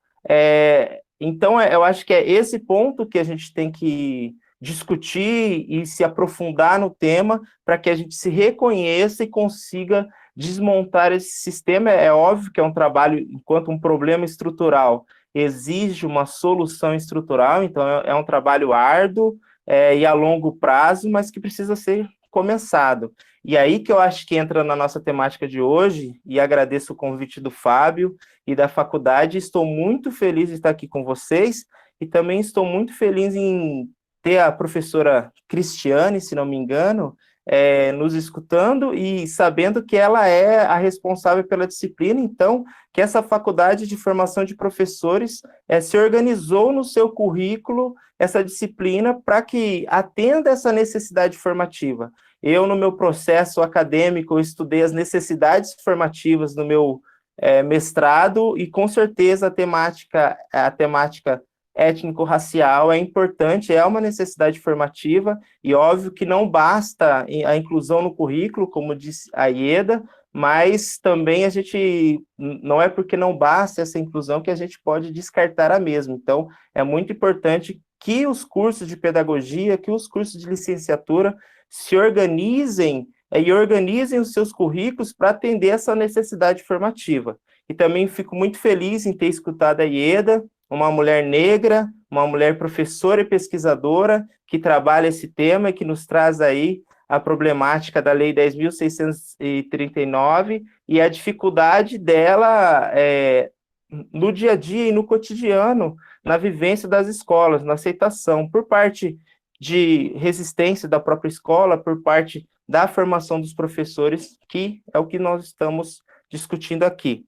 Então, eu acho que é esse ponto que a gente tem que discutir e se aprofundar no tema para que a gente se reconheça e consiga desmontar esse sistema. É óbvio que é um trabalho, enquanto um problema estrutural exige uma solução estrutural, então é um trabalho árduo e a longo prazo, mas que precisa ser começado. E aí que eu acho que entra na nossa temática de hoje, e agradeço o convite do Fábio e da faculdade. Estou muito feliz de estar aqui com vocês, e também estou muito feliz em ter a professora Cristiane, se não me engano, nos escutando e sabendo que ela é a responsável pela disciplina. Então, que essa faculdade de formação de professores se organizou no seu currículo essa disciplina para que atenda essa necessidade formativa. Eu, no meu processo acadêmico, eu estudei as necessidades formativas do meu mestrado, e com certeza a temática étnico-racial é importante, é uma necessidade formativa, e óbvio que não basta a inclusão no currículo, como disse a Ieda, mas também a gente, não é porque não basta essa inclusão que a gente pode descartar a mesma. Então, é muito importante que os cursos de pedagogia, que os cursos de licenciatura se organizem e organizem os seus currículos para atender essa necessidade formativa. E também fico muito feliz em ter escutado a Ieda, uma mulher negra, uma mulher professora e pesquisadora que trabalha esse tema e que nos traz aí a problemática da Lei 10.639 e a dificuldade dela no dia a dia e no cotidiano, na vivência das escolas, na aceitação, por parte de resistência da própria escola, por parte da formação dos professores, que é o que nós estamos discutindo aqui.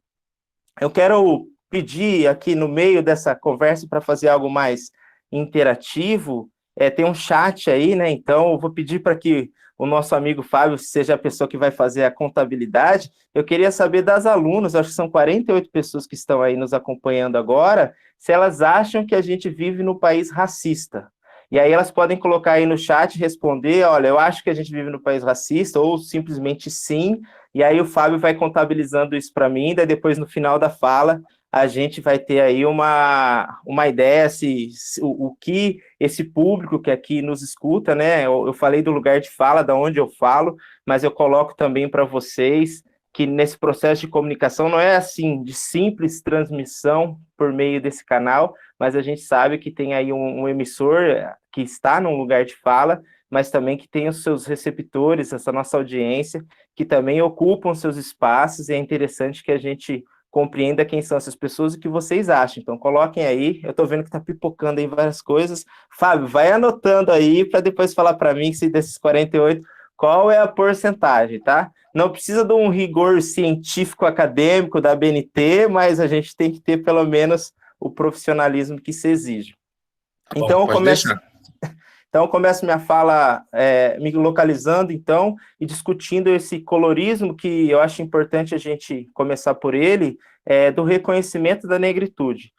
Eu quero pedir aqui no meio dessa conversa para fazer algo mais interativo, tem um chat aí, né? Então eu vou pedir para que o nosso amigo Fábio seja a pessoa que vai fazer a contabilidade. Eu queria saber das alunas, acho que são 48 pessoas que estão aí nos acompanhando agora, se elas acham que a gente vive no país racista. E aí elas podem colocar aí no chat e responder, olha, eu acho que a gente vive no país racista, ou simplesmente sim, e aí o Fábio vai contabilizando isso para mim, daí depois no final da fala a gente vai ter aí uma ideia o que esse público que aqui nos escuta, né? Eu falei do lugar de fala, da onde eu falo, mas eu coloco também para vocês que nesse processo de comunicação não é assim de simples transmissão por meio desse canal, mas a gente sabe que tem aí um emissor que está num lugar de fala, mas também que tem os seus receptores, essa nossa audiência, que também ocupam seus espaços, e é interessante que a gente compreenda quem são essas pessoas e o que vocês acham. Então, coloquem aí, eu estou vendo que está pipocando aí várias coisas. Fábio, vai anotando aí para depois falar para mim, se desses 48, qual é a porcentagem, tá? Não precisa de um rigor científico acadêmico da BNT, mas a gente tem que ter pelo menos o profissionalismo que se exige. Então, Então, eu começo minha fala me localizando, então, e discutindo esse colorismo, que eu acho importante a gente começar por ele, do reconhecimento da negritude.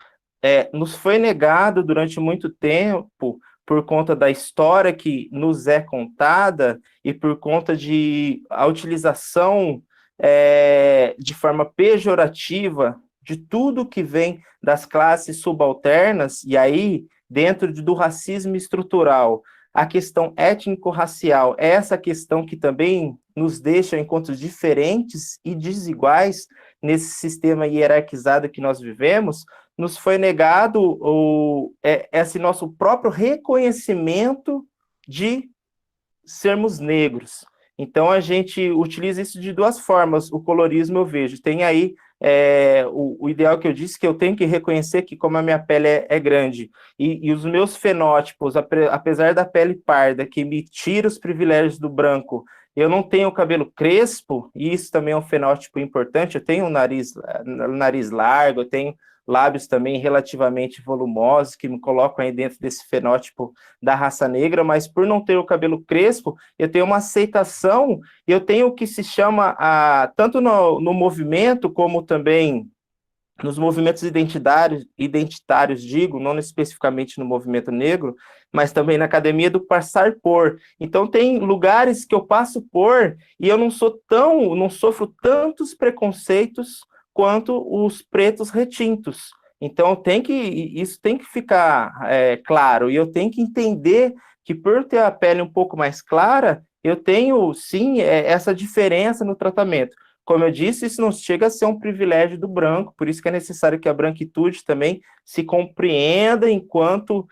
Nos foi negado durante muito tempo, por conta da história que nos é contada e por conta de a utilização de forma pejorativa de tudo que vem das classes subalternas, e aí, dentro do racismo estrutural, a questão étnico-racial é essa questão que também nos deixa enquanto diferentes e desiguais nesse sistema hierarquizado que nós vivemos, nos foi negado esse nosso próprio reconhecimento de sermos negros. Então, a gente utiliza isso de duas formas. O colorismo eu vejo. Tem aí o ideal que eu disse, que eu tenho que reconhecer que como a minha pele é grande, e os meus fenótipos, apesar da pele parda, que me tira os privilégios do branco, eu não tenho cabelo crespo, e isso também é um fenótipo importante, eu tenho um nariz largo, eu tenho lábios também relativamente volumosos, que me colocam aí dentro desse fenótipo da raça negra, mas por não ter o cabelo crespo, eu tenho uma aceitação, eu tenho o que se chama, tanto no movimento, como também nos movimentos identitários, digo, não especificamente no movimento negro, mas também na academia do passar por. Então, tem lugares que eu passo por e eu não sofro tantos preconceitos quanto os pretos retintos. Então, isso tem que ficar claro, e eu tenho que entender que por ter a pele um pouco mais clara, eu tenho, sim, essa diferença no tratamento. Como eu disse, isso não chega a ser um privilégio do branco, por isso que é necessário que a branquitude também se compreenda enquanto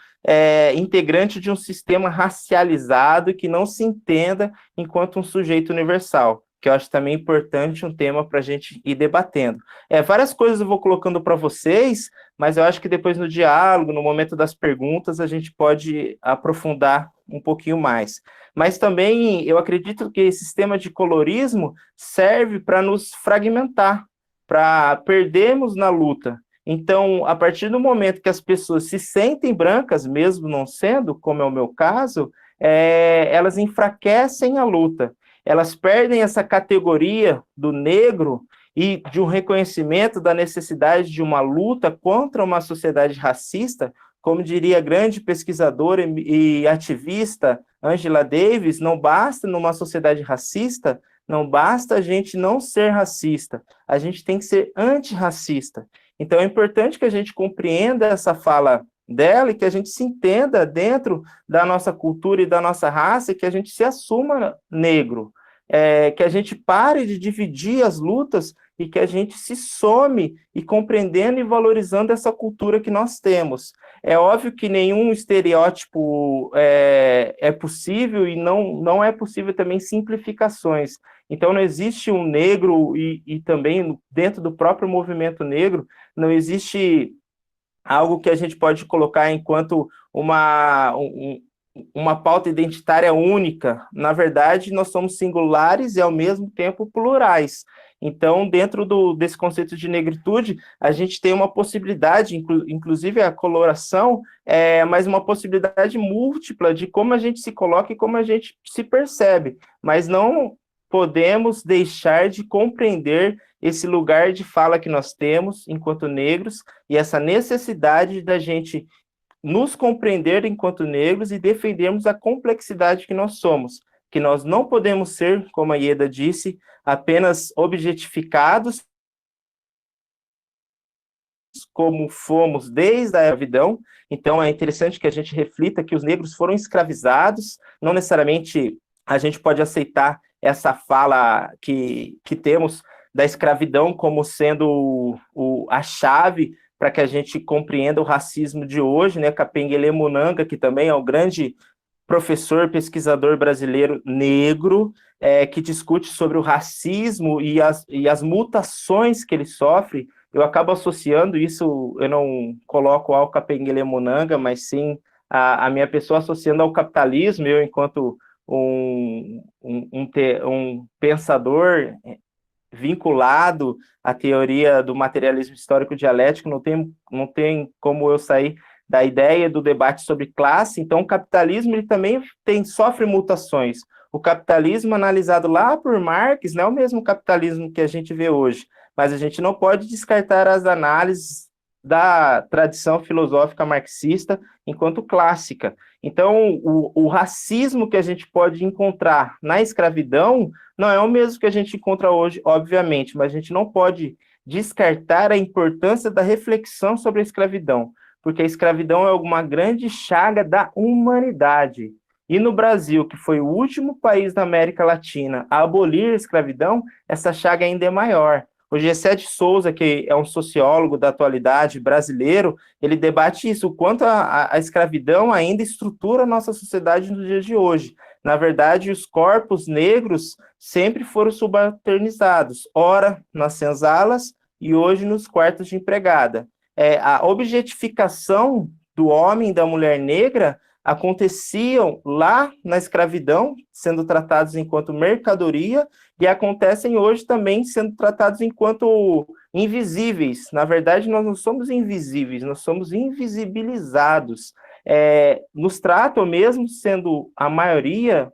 integrante de um sistema racializado e que não se entenda enquanto um sujeito universal, que eu acho também importante um tema para a gente ir debatendo. Várias coisas eu vou colocando para vocês, mas eu acho que depois no diálogo, no momento das perguntas, a gente pode aprofundar um pouquinho mais. Mas também eu acredito que esse sistema de colorismo serve para nos fragmentar, para perdermos na luta. Então, a partir do momento que as pessoas se sentem brancas, mesmo não sendo, como é o meu caso, elas enfraquecem a luta. Elas perdem essa categoria do negro e de um reconhecimento da necessidade de uma luta contra uma sociedade racista, como diria a grande pesquisadora e ativista Angela Davis, não basta numa sociedade racista, não basta a gente não ser racista, a gente tem que ser antirracista. Então é importante que a gente compreenda essa fala dela e que a gente se entenda dentro da nossa cultura e da nossa raça, e que a gente se assuma negro, que a gente pare de dividir as lutas e que a gente se some e compreendendo e valorizando essa cultura que nós temos. É óbvio que nenhum estereótipo é possível e não é possível também simplificações. Então, não existe um negro e também dentro do próprio movimento negro, não existe algo que a gente pode colocar enquanto uma pauta identitária única. Na verdade, nós somos singulares e, ao mesmo tempo, plurais. Então, dentro desse conceito de negritude, a gente tem uma possibilidade, inclusive a coloração, mas uma possibilidade múltipla de como a gente se coloca e como a gente se percebe. Mas não podemos deixar de compreender esse lugar de fala que nós temos enquanto negros e essa necessidade da gente nos compreender enquanto negros e defendermos a complexidade que nós somos, que nós não podemos ser, como a Ieda disse, apenas objetificados, como fomos desde a escravidão. Então é interessante que a gente reflita que os negros foram escravizados, não necessariamente a gente pode aceitar essa fala que temos da escravidão como sendo a chave para que a gente compreenda o racismo de hoje, né? Kapengele Munanga, que também é um grande professor, pesquisador brasileiro negro, que discute sobre o racismo e as mutações que ele sofre. Eu acabo associando isso, eu não coloco ao Kapengele Munanga, mas sim a minha pessoa associando ao capitalismo, eu enquanto um pensador vinculado à teoria do materialismo histórico dialético, não tem como eu sair da ideia do debate sobre classe. Então, o capitalismo ele também sofre mutações. O capitalismo analisado lá por Marx não é o mesmo capitalismo que a gente vê hoje, mas a gente não pode descartar as análises da tradição filosófica marxista enquanto clássica. Então, o racismo que a gente pode encontrar na escravidão não é o mesmo que a gente encontra hoje, obviamente, mas a gente não pode descartar a importância da reflexão sobre a escravidão, porque a escravidão é uma grande chaga da humanidade. E no Brasil, que foi o último país da América Latina a abolir a escravidão, essa chaga ainda é maior. O Gessé de Souza, que é um sociólogo da atualidade brasileiro, ele debate isso, o quanto a escravidão ainda estrutura a nossa sociedade nos dias de hoje. Na verdade, os corpos negros sempre foram subalternizados, ora nas senzalas e hoje nos quartos de empregada. A objetificação do homem e da mulher negra aconteciam lá na escravidão, sendo tratados enquanto mercadoria, e acontecem hoje também sendo tratados enquanto invisíveis. Na verdade, nós não somos invisíveis, nós somos invisibilizados. Nos tratam, mesmo sendo a maioria,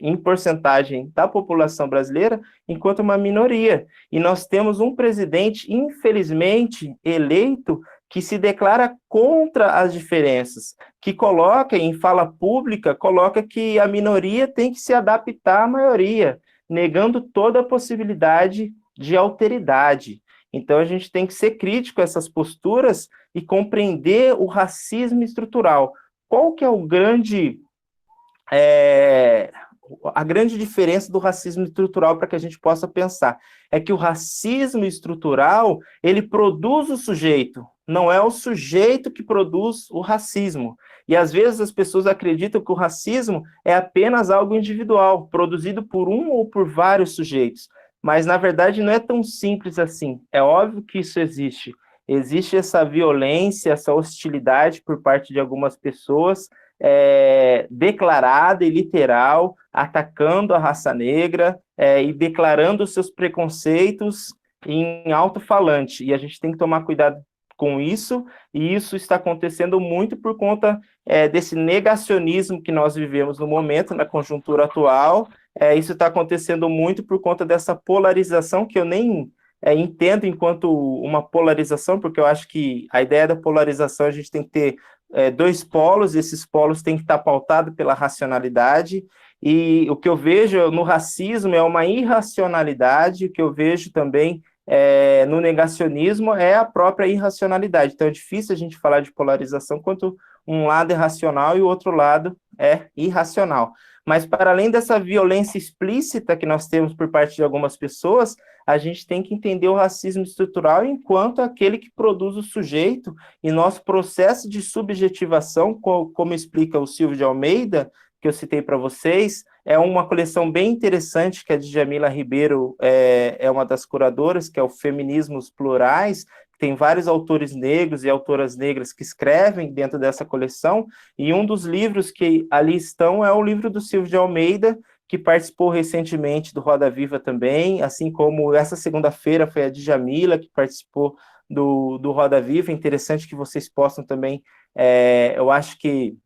em porcentagem da população brasileira, enquanto uma minoria. E nós temos um presidente, infelizmente, eleito, que se declara contra as diferenças, que coloca, em fala pública, coloca que a minoria tem que se adaptar à maioria, negando toda a possibilidade de alteridade. Então, a gente tem que ser crítico a essas posturas e compreender o racismo estrutural. Qual que é a grande diferença do racismo estrutural para que a gente possa pensar? É que o racismo estrutural, ele produz o sujeito, não é o sujeito que produz o racismo. E às vezes as pessoas acreditam que o racismo é apenas algo individual, produzido por um ou por vários sujeitos. Mas, na verdade, não é tão simples assim. É óbvio que isso existe. Existe essa violência, essa hostilidade por parte de algumas pessoas, declarada e literal, atacando a raça negra e declarando seus preconceitos em alto-falante. E a gente tem que tomar cuidado com isso, e isso está acontecendo muito por conta desse negacionismo que nós vivemos no momento, na conjuntura atual. Isso está acontecendo muito por conta dessa polarização, que eu nem entendo enquanto uma polarização, porque eu acho que a ideia da polarização, a gente tem que ter dois polos, esses polos têm que estar pautados pela racionalidade, e o que eu vejo no racismo é uma irracionalidade, o que eu vejo também no negacionismo é a própria irracionalidade. Então é difícil a gente falar de polarização quando um lado é racional e o outro lado é irracional. Mas para além dessa violência explícita que nós temos por parte de algumas pessoas, a gente tem que entender o racismo estrutural enquanto aquele que produz o sujeito, e nosso processo de subjetivação, como explica o Silvio de Almeida, que eu citei para vocês, é uma coleção bem interessante, que a Djamila Ribeiro é uma das curadoras, que é o Feminismos Plurais, tem vários autores negros e autoras negras que escrevem dentro dessa coleção, e um dos livros que ali estão é o livro do Silvio de Almeida, que participou recentemente do Roda Viva também, assim como essa segunda-feira foi a Djamila, que participou do Roda Viva. Interessante que vocês possam também, eu acho que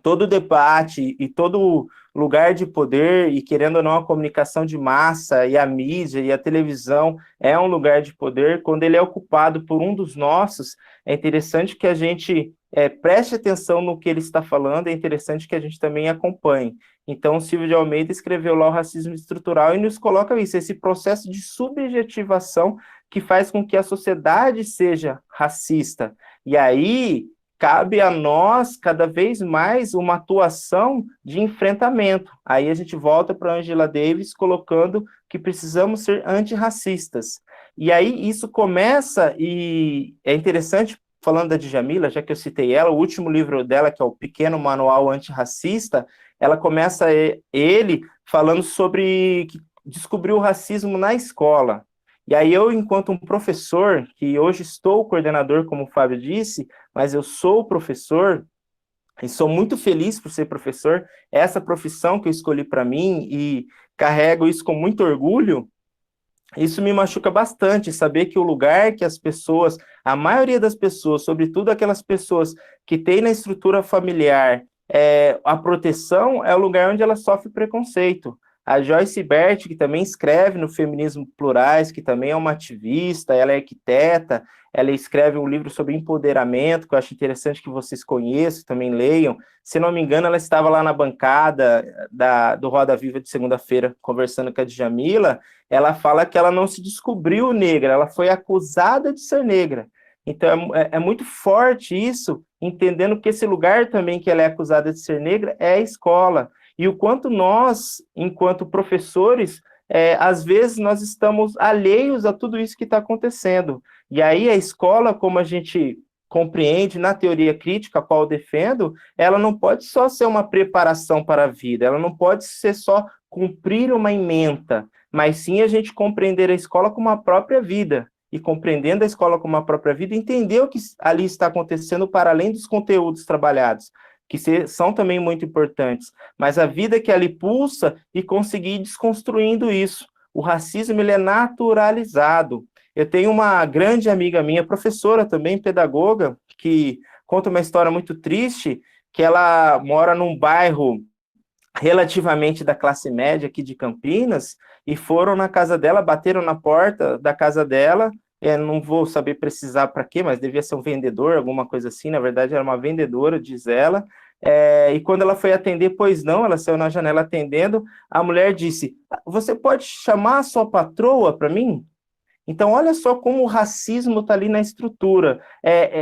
todo debate e todo lugar de poder, e querendo ou não, a comunicação de massa e a mídia e a televisão é um lugar de poder. Quando ele é ocupado por um dos nossos, é interessante que a gente preste atenção no que ele está falando, é interessante que a gente também acompanhe. Então, o Silvio de Almeida escreveu lá o racismo estrutural e nos coloca isso, esse processo de subjetivação que faz com que a sociedade seja racista. E aí cabe a nós, cada vez mais, uma atuação de enfrentamento. Aí a gente volta para Angela Davis, colocando que precisamos ser antirracistas. E aí isso começa, e é interessante, falando da Djamila, já que eu citei ela, o último livro dela, que é o Pequeno Manual Antirracista, ela começa ele falando sobre que descobriu o racismo na escola. E aí eu, enquanto um professor, que hoje estou coordenador, como o Fábio disse, mas eu sou professor, e sou muito feliz por ser professor, essa profissão que eu escolhi para mim, e carrego isso com muito orgulho, Isso me machuca bastante, saber que o lugar que as pessoas, a maioria das pessoas, sobretudo aquelas pessoas que têm na estrutura familiar a proteção, é o lugar onde ela sofre preconceito. A Joyce Bert, que também escreve no Feminismo Plurais, que também é uma ativista, ela é arquiteta, ela escreve um livro sobre empoderamento, que eu acho interessante que vocês conheçam, também leiam. Se não me engano, ela estava lá na bancada do Roda Viva de segunda-feira, conversando com a Djamila. Ela fala que ela não se descobriu negra, ela foi acusada de ser negra. Então, é muito forte isso, entendendo que esse lugar também que ela é acusada de ser negra é a escola. E o quanto nós, enquanto professores, às vezes nós estamos alheios a tudo isso que está acontecendo. E aí a escola, como a gente compreende na teoria crítica, a qual eu defendo, ela não pode só ser uma preparação para a vida, ela não pode ser só cumprir uma ementa, mas sim a gente compreender a escola como a própria vida. E compreendendo a escola como a própria vida, entender o que ali está acontecendo para além dos conteúdos trabalhados, que são também muito importantes, mas a vida que ali pulsa e conseguir ir desconstruindo isso. O racismo, ele é naturalizado. Eu tenho uma grande amiga minha, professora também, pedagoga, que conta uma história muito triste, que ela mora num bairro relativamente da classe média aqui de Campinas, e foram na casa dela, bateram na porta da casa dela, não vou saber precisar para quê, mas devia ser um vendedor, alguma coisa assim, na verdade era uma vendedora, diz ela, e quando ela foi atender, pois não, ela saiu na janela atendendo, a mulher disse, você pode chamar a sua patroa para mim? Então, olha só como o racismo está ali na estrutura.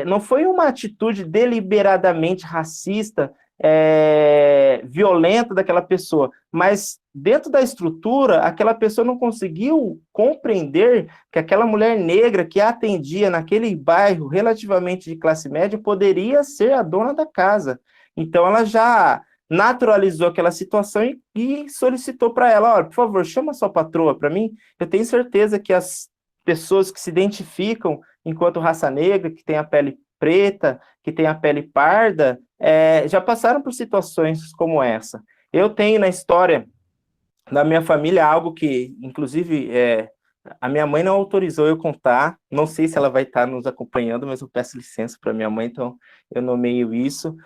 Não foi uma atitude deliberadamente racista, violenta daquela pessoa, mas dentro da estrutura, aquela pessoa não conseguiu compreender que aquela mulher negra que a atendia naquele bairro relativamente de classe média poderia ser a dona da casa. Então, ela já naturalizou aquela situação e solicitou para ela, olha, por favor, chama sua patroa para mim. Eu tenho certeza que as pessoas que se identificam enquanto raça negra, que tem a pele preta, que tem a pele parda, já passaram por situações como essa. Eu tenho na história da minha família algo que, inclusive, a minha mãe não autorizou eu contar, não sei se ela vai estar nos acompanhando, mas eu peço licença para minha mãe, então eu nomeio isso.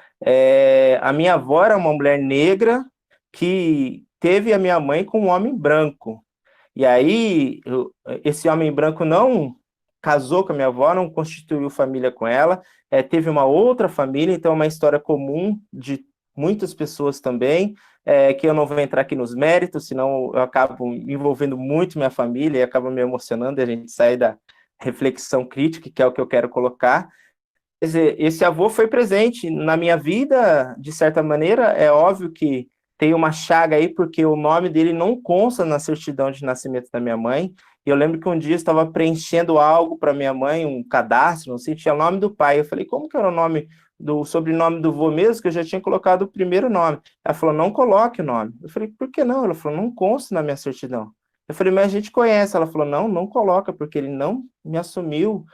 A minha avó era uma mulher negra que teve a minha mãe com um homem branco. E aí, esse homem branco não casou com a minha avó, não constituiu família com ela, teve uma outra família, então é uma história comum de muitas pessoas também, que eu não vou entrar aqui nos méritos, senão eu acabo envolvendo muito minha família e acaba me emocionando, e a gente sai da reflexão crítica, que é o que eu quero colocar. Quer dizer, esse avô foi presente na minha vida, de certa maneira, é óbvio que tem uma chaga aí, porque o nome dele não consta na certidão de nascimento da minha mãe. E eu lembro que um dia eu estava preenchendo algo para minha mãe, um cadastro, não sei, tinha o nome do pai. Eu falei, como que era o nome do sobrenome do vô mesmo, que eu já tinha colocado o primeiro nome? Ela falou, não coloque o nome. Eu falei, por que não? Ela falou, não consta na minha certidão. Eu falei, mas a gente conhece. Ela falou, não coloca, porque ele não me assumiu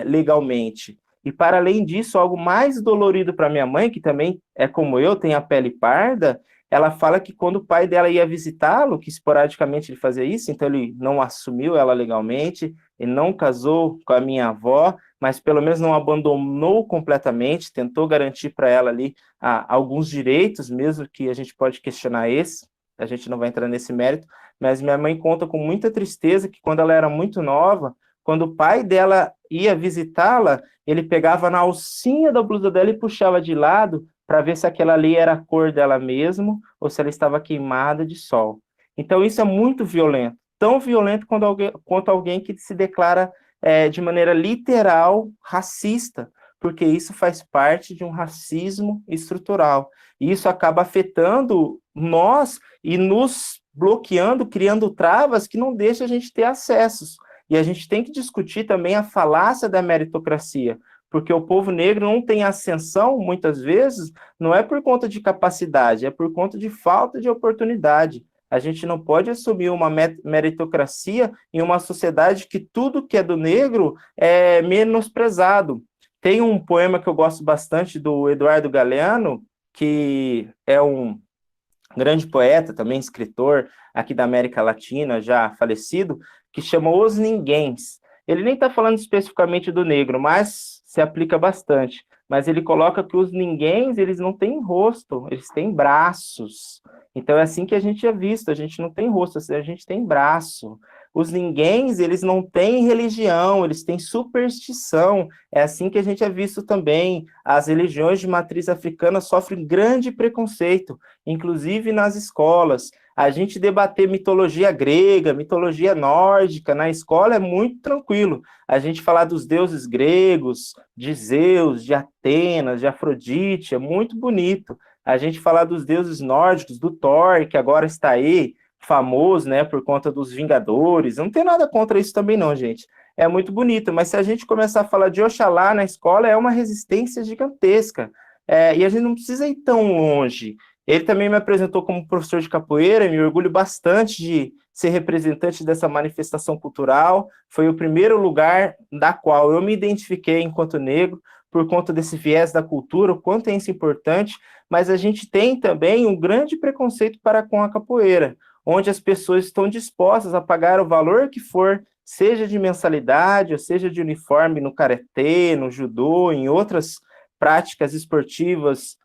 legalmente. E, para além disso, algo mais dolorido para minha mãe, que também é como eu, tem a pele parda, ela fala que quando o pai dela ia visitá-lo, que esporadicamente ele fazia isso, então ele não assumiu ela legalmente, ele não casou com a minha avó, mas pelo menos não abandonou completamente, tentou garantir para ela ali alguns direitos, mesmo que a gente pode questionar esse, a gente não vai entrar nesse mérito, mas minha mãe conta com muita tristeza que quando ela era muito nova, quando o pai dela ia visitá-la, ele pegava na alcinha da blusa dela e puxava de lado para ver se aquela ali era a cor dela mesmo ou se ela estava queimada de sol. Então isso é muito violento, tão violento quanto alguém que se declara de maneira literal racista, porque isso faz parte de um racismo estrutural. E isso acaba afetando nós e nos bloqueando, criando travas que não deixam a gente ter acessos. E a gente tem que discutir também a falácia da meritocracia, porque o povo negro não tem ascensão, muitas vezes, não é por conta de capacidade, é por conta de falta de oportunidade. A gente não pode assumir uma meritocracia em uma sociedade que tudo que é do negro é menosprezado. Tem um poema que eu gosto bastante do Eduardo Galeano, que é um grande poeta, também escritor aqui da América Latina, já falecido, que chama Os Ninguéms. Ele nem está falando especificamente do negro, mas se aplica bastante. Mas ele coloca que os ninguéms, eles não têm rosto, eles têm braços. Então é assim que a gente é visto, a gente não tem rosto, a gente tem braço. Os ninguéms, eles não têm religião, eles têm superstição. É assim que a gente é visto também. As religiões de matriz africana sofrem grande preconceito, inclusive nas escolas. A gente debater mitologia grega, mitologia nórdica, na escola é muito tranquilo. A gente falar dos deuses gregos, de Zeus, de Atenas, de Afrodite, é muito bonito. A gente falar dos deuses nórdicos, do Thor, que agora está aí, famoso, né, por conta dos Vingadores. Não tem nada contra isso também não, gente. É muito bonito, mas se a gente começar a falar de Oxalá na escola, é uma resistência gigantesca. E a gente não precisa ir tão longe. Ele também me apresentou como professor de capoeira, e me orgulho bastante de ser representante dessa manifestação cultural. Foi o primeiro lugar da qual eu me identifiquei enquanto negro, por conta desse viés da cultura, o quanto é isso importante, mas a gente tem também um grande preconceito para com a capoeira, onde as pessoas estão dispostas a pagar o valor que for, seja de mensalidade, ou seja de uniforme no karatê, no judô, em outras práticas esportivas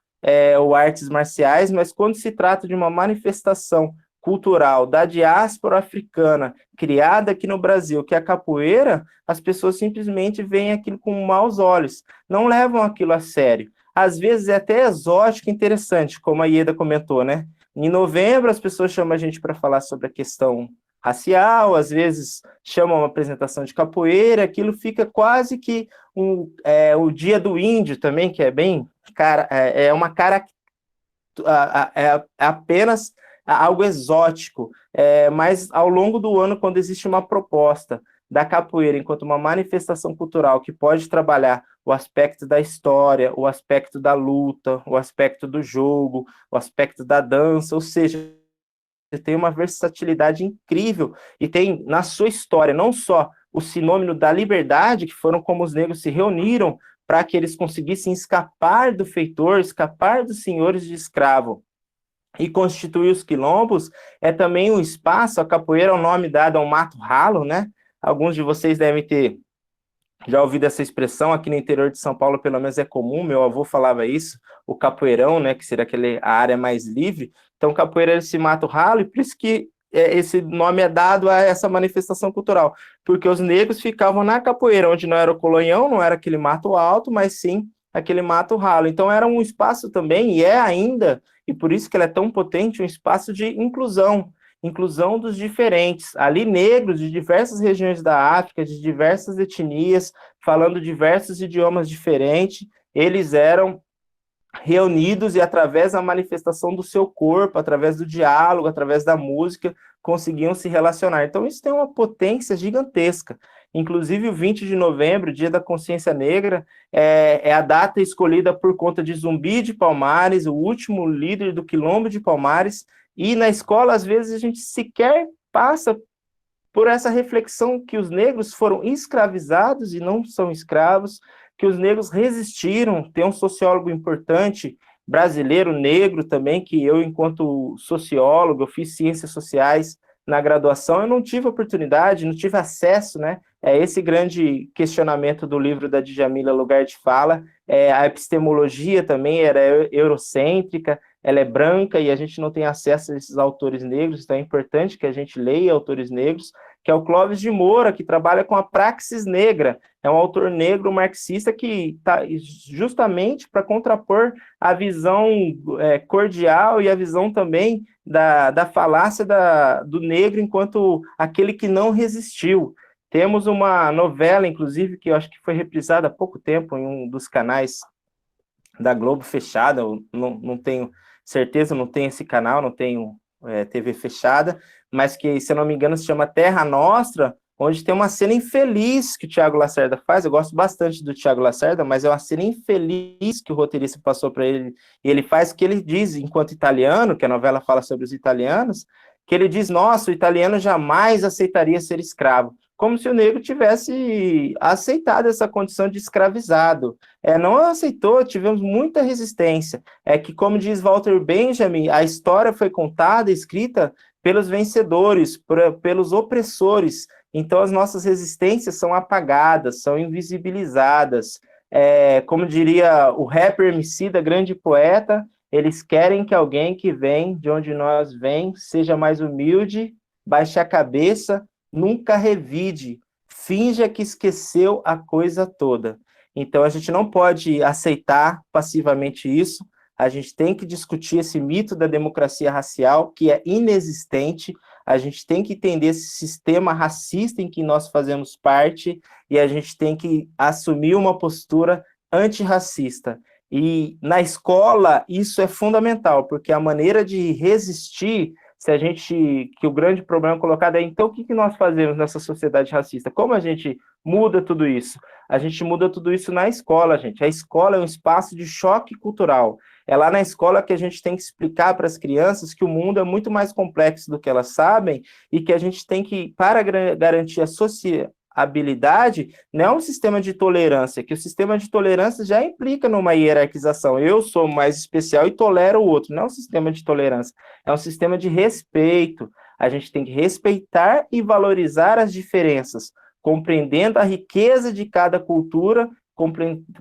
ou artes marciais, mas quando se trata de uma manifestação cultural da diáspora africana, criada aqui no Brasil, que é a capoeira, as pessoas simplesmente veem aquilo com maus olhos, não levam aquilo a sério. Às vezes é até exótico e interessante, como a Ieda comentou, né? Em novembro, as pessoas chamam a gente para falar sobre a questão racial, às vezes chamam uma apresentação de capoeira, aquilo fica quase que o dia do índio também, que é bem, uma cara, é apenas algo exótico, mas ao longo do ano, quando existe uma proposta da capoeira enquanto uma manifestação cultural que pode trabalhar o aspecto da história, o aspecto da luta, o aspecto do jogo, o aspecto da dança, ou seja, tem uma versatilidade incrível e tem na sua história não só o sinônimo da liberdade, que foram como os negros se reuniram para que eles conseguissem escapar do feitor, escapar dos senhores de escravo e constituir os quilombos, é também um espaço, a capoeira é o nome dado ao mato ralo, né? Alguns de vocês devem ter já ouvido essa expressão, aqui no interior de São Paulo pelo menos é comum, meu avô falava isso, o capoeirão, né, que seria a área mais livre. Então capoeira é esse mato ralo, e por isso que esse nome é dado a essa manifestação cultural, porque os negros ficavam na capoeira, onde não era o colonhão, não era aquele mato alto, mas sim aquele mato ralo. Então era um espaço também, e é ainda, e por isso que ele é tão potente, um espaço de inclusão dos diferentes, ali negros de diversas regiões da África, de diversas etnias, falando diversos idiomas diferentes, eles eram reunidos e através da manifestação do seu corpo, através do diálogo, através da música, conseguiam se relacionar. Então isso tem uma potência gigantesca. Inclusive o 20 de novembro, Dia da Consciência Negra, é a data escolhida por conta de Zumbi de Palmares, o último líder do Quilombo de Palmares, e na escola, às vezes, a gente sequer passa por essa reflexão que os negros foram escravizados e não são escravos, que os negros resistiram. Tem um sociólogo importante, brasileiro, negro também, que eu, enquanto sociólogo, eu fiz ciências sociais na graduação, eu não tive oportunidade, não tive acesso, né? É esse grande questionamento do livro da Djamila Lugar de Fala. A epistemologia também era eurocêntrica, ela é branca e a gente não tem acesso a esses autores negros, então é importante que a gente leia autores negros, que é o Clóvis de Moura, que trabalha com a praxis negra, é um autor negro marxista que está justamente para contrapor a visão cordial e a visão também da falácia do negro enquanto aquele que não resistiu. Temos uma novela, inclusive, que eu acho que foi reprisada há pouco tempo em um dos canais da Globo fechada, eu não tenho certeza, não tenho esse canal, não tenho TV fechada, mas que, se eu não me engano, se chama Terra Nostra, onde tem uma cena infeliz que o Tiago Lacerda faz. Eu gosto bastante do Tiago Lacerda, mas é uma cena infeliz que o roteirista passou para ele, e ele faz o que ele diz, enquanto italiano, que a novela fala sobre os italianos, que ele diz, nossa, o italiano jamais aceitaria ser escravo. como se o negro tivesse aceitado essa condição de escravizado. Não aceitou, tivemos muita resistência. É que, como diz Walter Benjamin, a história foi contada, escrita pelos vencedores, pelos opressores. Então, as nossas resistências são apagadas, são invisibilizadas. Como diria o rapper Emicida, grande poeta, eles querem que alguém que vem de onde nós vem seja mais humilde, baixe a cabeça, nunca revide, finja que esqueceu a coisa toda. Então, a gente não pode aceitar passivamente isso, a gente tem que discutir esse mito da democracia racial, que é inexistente, a gente tem que entender esse sistema racista em que nós fazemos parte, e a gente tem que assumir uma postura antirracista. E na escola isso é fundamental, porque a maneira de resistir, que o grande problema colocado é, então, o que nós fazemos nessa sociedade racista? Como a gente muda tudo isso? A gente muda tudo isso na escola, gente. A escola é um espaço de choque cultural. É lá na escola que a gente tem que explicar para as crianças que o mundo é muito mais complexo do que elas sabem e que a gente tem que, para garantir a sociabilidade, não é um sistema de tolerância, que o sistema de tolerância já implica numa hierarquização. Eu sou mais especial e tolero o outro. Não é um sistema de tolerância, é um sistema de respeito. A gente tem que respeitar e valorizar as diferenças, compreendendo a riqueza de cada cultura,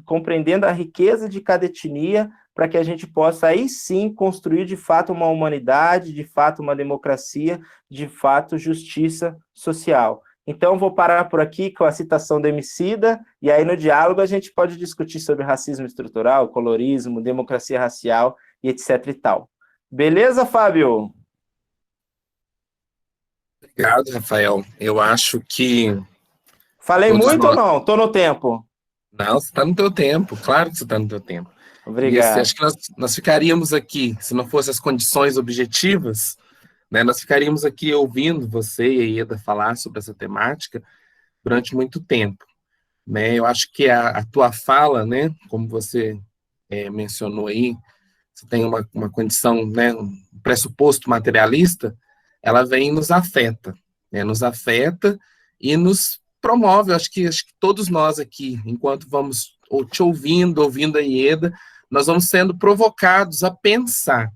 compreendendo a riqueza de cada etnia, para que a gente possa aí sim construir de fato uma humanidade, de fato uma democracia, de fato justiça social. Então, vou parar por aqui com a citação do Emicida, e aí no diálogo a gente pode discutir sobre racismo estrutural, colorismo, democracia racial e etc e tal. Beleza, Fábio? Obrigado, Rafael. Eu acho que... Falei muito ou não? Estou no tempo. Não, você está no teu tempo, claro que você está no teu tempo. Obrigado. E acho que nós ficaríamos aqui, se não fossem as condições objetivas, né, nós ficaríamos aqui ouvindo você e a Ieda falar sobre essa temática durante muito tempo. Né? Eu acho que a tua fala, né, como você mencionou aí, você tem uma condição, né, um pressuposto materialista, ela vem e nos afeta, né, nos afeta e nos promove. Eu acho que todos nós aqui, enquanto vamos te ouvindo a Ieda, nós vamos sendo provocados a pensar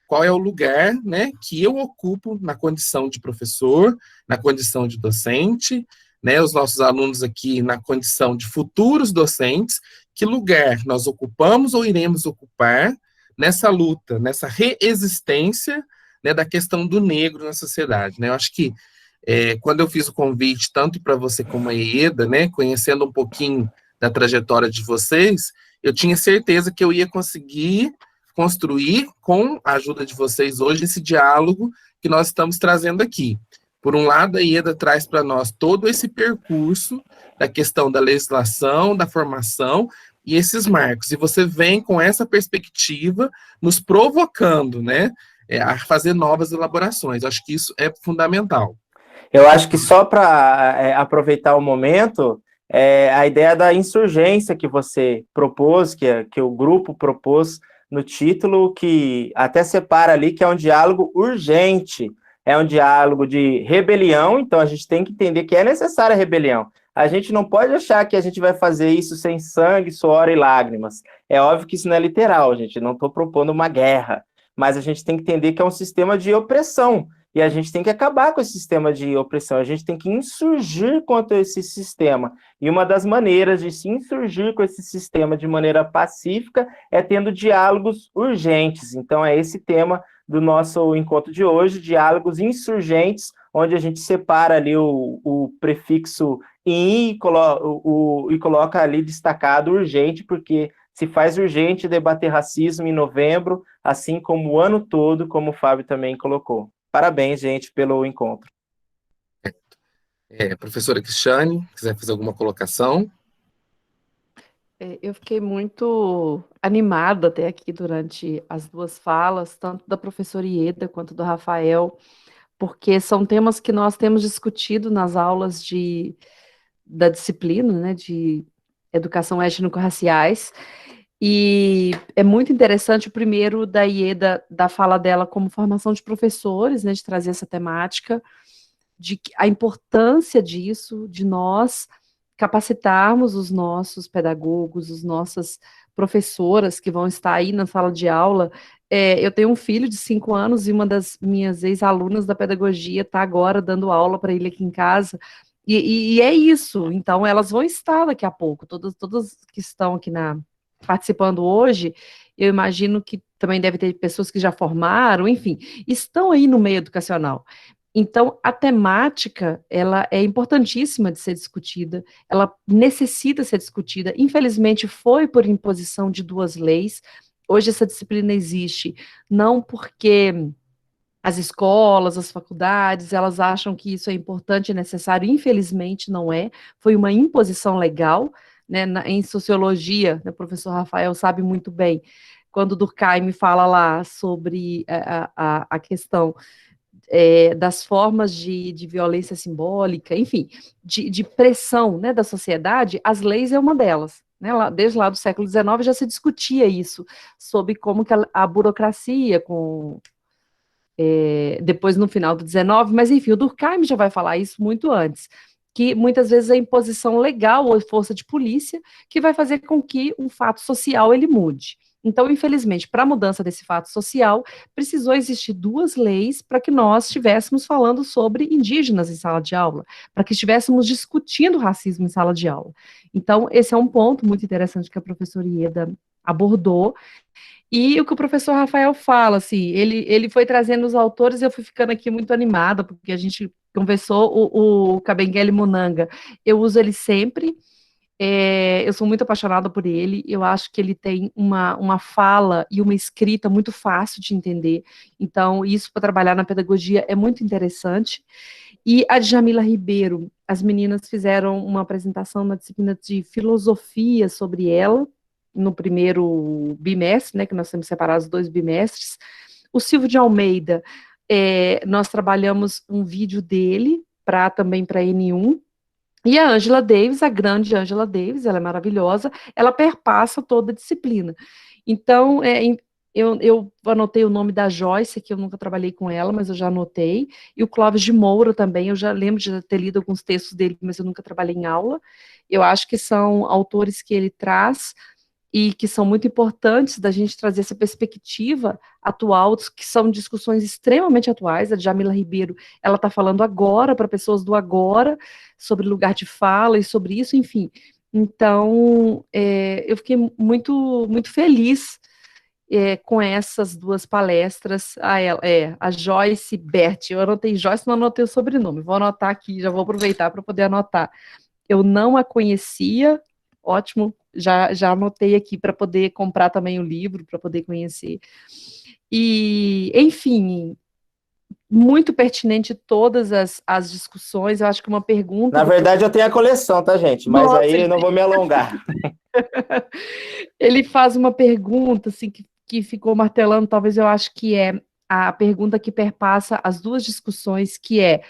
qual é o lugar, né, que eu ocupo na condição de professor, na condição de docente, né, os nossos alunos aqui na condição de futuros docentes, que lugar nós ocupamos ou iremos ocupar nessa luta, nessa reexistência, né, da questão do negro na sociedade. Né? Eu acho que quando eu fiz o convite, tanto para você como a Ieda, né, conhecendo um pouquinho da trajetória de vocês, eu tinha certeza que eu ia conseguir construir, com a ajuda de vocês hoje, esse diálogo que nós estamos trazendo aqui. Por um lado, a Ieda traz para nós todo esse percurso da questão da legislação, da formação e esses marcos. E você vem com essa perspectiva nos provocando, né, a fazer novas elaborações. Acho que isso é fundamental. Eu acho que só para aproveitar o momento, a ideia da insurgência que você propôs, que o grupo propôs no título, que até separa ali que é um diálogo urgente, é um diálogo de rebelião, então a gente tem que entender que é necessária a rebelião. A gente não pode achar que a gente vai fazer isso sem sangue, suor e lágrimas. É óbvio que isso não é literal, gente, não estou propondo uma guerra, mas a gente tem que entender que é um sistema de opressão, e a gente tem que acabar com esse sistema de opressão, a gente tem que insurgir contra esse sistema. E uma das maneiras de se insurgir com esse sistema de maneira pacífica é tendo diálogos urgentes. Então, é esse tema do nosso encontro de hoje, diálogos insurgentes, onde a gente separa ali o prefixo in e coloca ali destacado urgente, porque se faz urgente debater racismo em novembro, assim como o ano todo, como o Fábio também colocou. Parabéns, gente, pelo encontro. Professora Cristiane, quiser fazer alguma colocação? Eu fiquei muito animada até aqui durante as duas falas, tanto da professora Ieda quanto do Rafael, porque são temas que nós temos discutido nas aulas da disciplina, né, de educação étnico-raciais, e é muito interessante o primeiro da Ieda, da fala dela como formação de professores, né, de trazer essa temática, a importância disso, de nós capacitarmos os nossos pedagogos, as nossas professoras que vão estar aí na sala de aula. Eu tenho um filho de 5 anos e uma das minhas ex-alunas da pedagogia está agora dando aula para ele aqui em casa, e é isso. Então, elas vão estar daqui a pouco, todas que estão aqui participando hoje, eu imagino que também deve ter pessoas que já formaram, enfim, estão aí no meio educacional. Então, a temática, ela é importantíssima de ser discutida, ela necessita ser discutida. Infelizmente, foi por imposição de 2 leis. Hoje essa disciplina existe, não porque as escolas, as faculdades, elas acham que isso é importante e necessário, infelizmente não é, foi uma imposição legal, né, em sociologia, né, o professor Rafael sabe muito bem, quando o Durkheim fala lá sobre a questão das formas de violência simbólica, enfim, de pressão, né, da sociedade, as leis é uma delas. Né, desde lá do século XIX já se discutia isso, sobre como que a burocracia, depois no final do XIX, mas enfim, o Durkheim já vai falar isso muito antes, que muitas vezes é a imposição legal ou força de polícia que vai fazer com que um fato social ele mude. Então, infelizmente, para a mudança desse fato social, precisou existir 2 leis para que nós estivéssemos falando sobre indígenas em sala de aula, para que estivéssemos discutindo racismo em sala de aula. Então, esse é um ponto muito interessante que a professora Ieda abordou. E o que o professor Rafael fala, assim, ele foi trazendo os autores e eu fui ficando aqui muito animada, porque a gente conversou, o Kabengele Munanga, eu uso ele sempre, eu sou muito apaixonada por ele, eu acho que ele tem uma fala e uma escrita muito fácil de entender, então isso para trabalhar na pedagogia é muito interessante. E a Djamila Ribeiro, as meninas fizeram uma apresentação na disciplina de filosofia sobre ela, no primeiro bimestre, né, que nós temos separados 2 bimestres. O Silvio de Almeida, nós trabalhamos um vídeo dele, também para N1, e a Angela Davis, a grande Angela Davis, ela é maravilhosa, ela perpassa toda a disciplina. Então, eu anotei o nome da Joyce, que eu nunca trabalhei com ela, mas eu já anotei, e o Clóvis de Moura também, eu já lembro de ter lido alguns textos dele, mas eu nunca trabalhei em aula. Eu acho que são autores que ele traz e que são muito importantes da gente trazer essa perspectiva atual, que são discussões extremamente atuais. A Djamila Ribeiro, ela está falando agora para pessoas do agora, sobre lugar de fala e sobre isso, enfim. Então, eu fiquei muito, muito feliz com essas 2 palestras. A Joyce Bert, eu anotei Joyce, não anotei o sobrenome, vou anotar aqui, já vou aproveitar para poder anotar. Eu não a conhecia, ótimo, já anotei aqui para poder comprar também o livro, para poder conhecer. E, enfim, muito pertinente todas as discussões, eu acho que uma pergunta... Na verdade, eu tenho a coleção, tá, gente? Mas Nossa, aí eu não vou me alongar. Ele faz uma pergunta, assim, que ficou martelando, talvez eu acho que é a pergunta que perpassa as 2 discussões, que é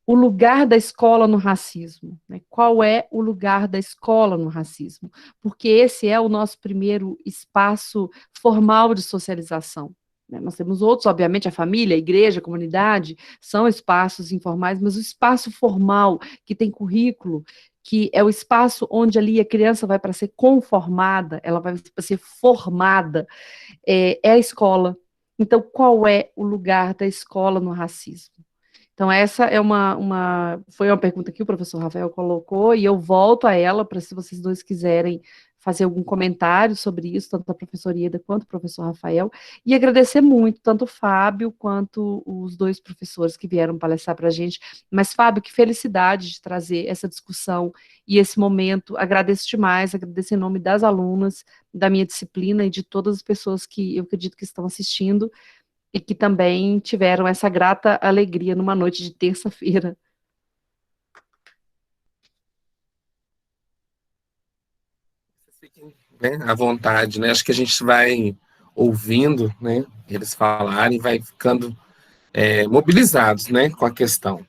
o lugar da escola no racismo, né? Qual é o lugar da escola no racismo? Porque esse é o nosso primeiro espaço formal de socialização, né? Nós temos outros, obviamente, a família, a igreja, a comunidade, são espaços informais, mas o espaço formal, que tem currículo, que é o espaço onde ali a criança vai para ser conformada, ela vai para ser formada, é a escola. Então, qual é o lugar da escola no racismo? Então, essa é foi uma pergunta que o professor Rafael colocou, e eu volto a ela para se vocês 2 quiserem fazer algum comentário sobre isso, tanto a professora Ieda quanto o professor Rafael, e agradecer muito, tanto o Fábio quanto os 2 professores que vieram palestrar para a gente. Mas, Fábio, que felicidade de trazer essa discussão e esse momento, agradeço demais, agradeço em nome das alunas, da minha disciplina e de todas as pessoas que eu acredito que estão assistindo, e que também tiveram essa grata alegria numa noite de terça-feira. Fiquem, né, à vontade, né? Acho que a gente vai ouvindo, né, eles falarem, vai ficando mobilizados, né, com a questão.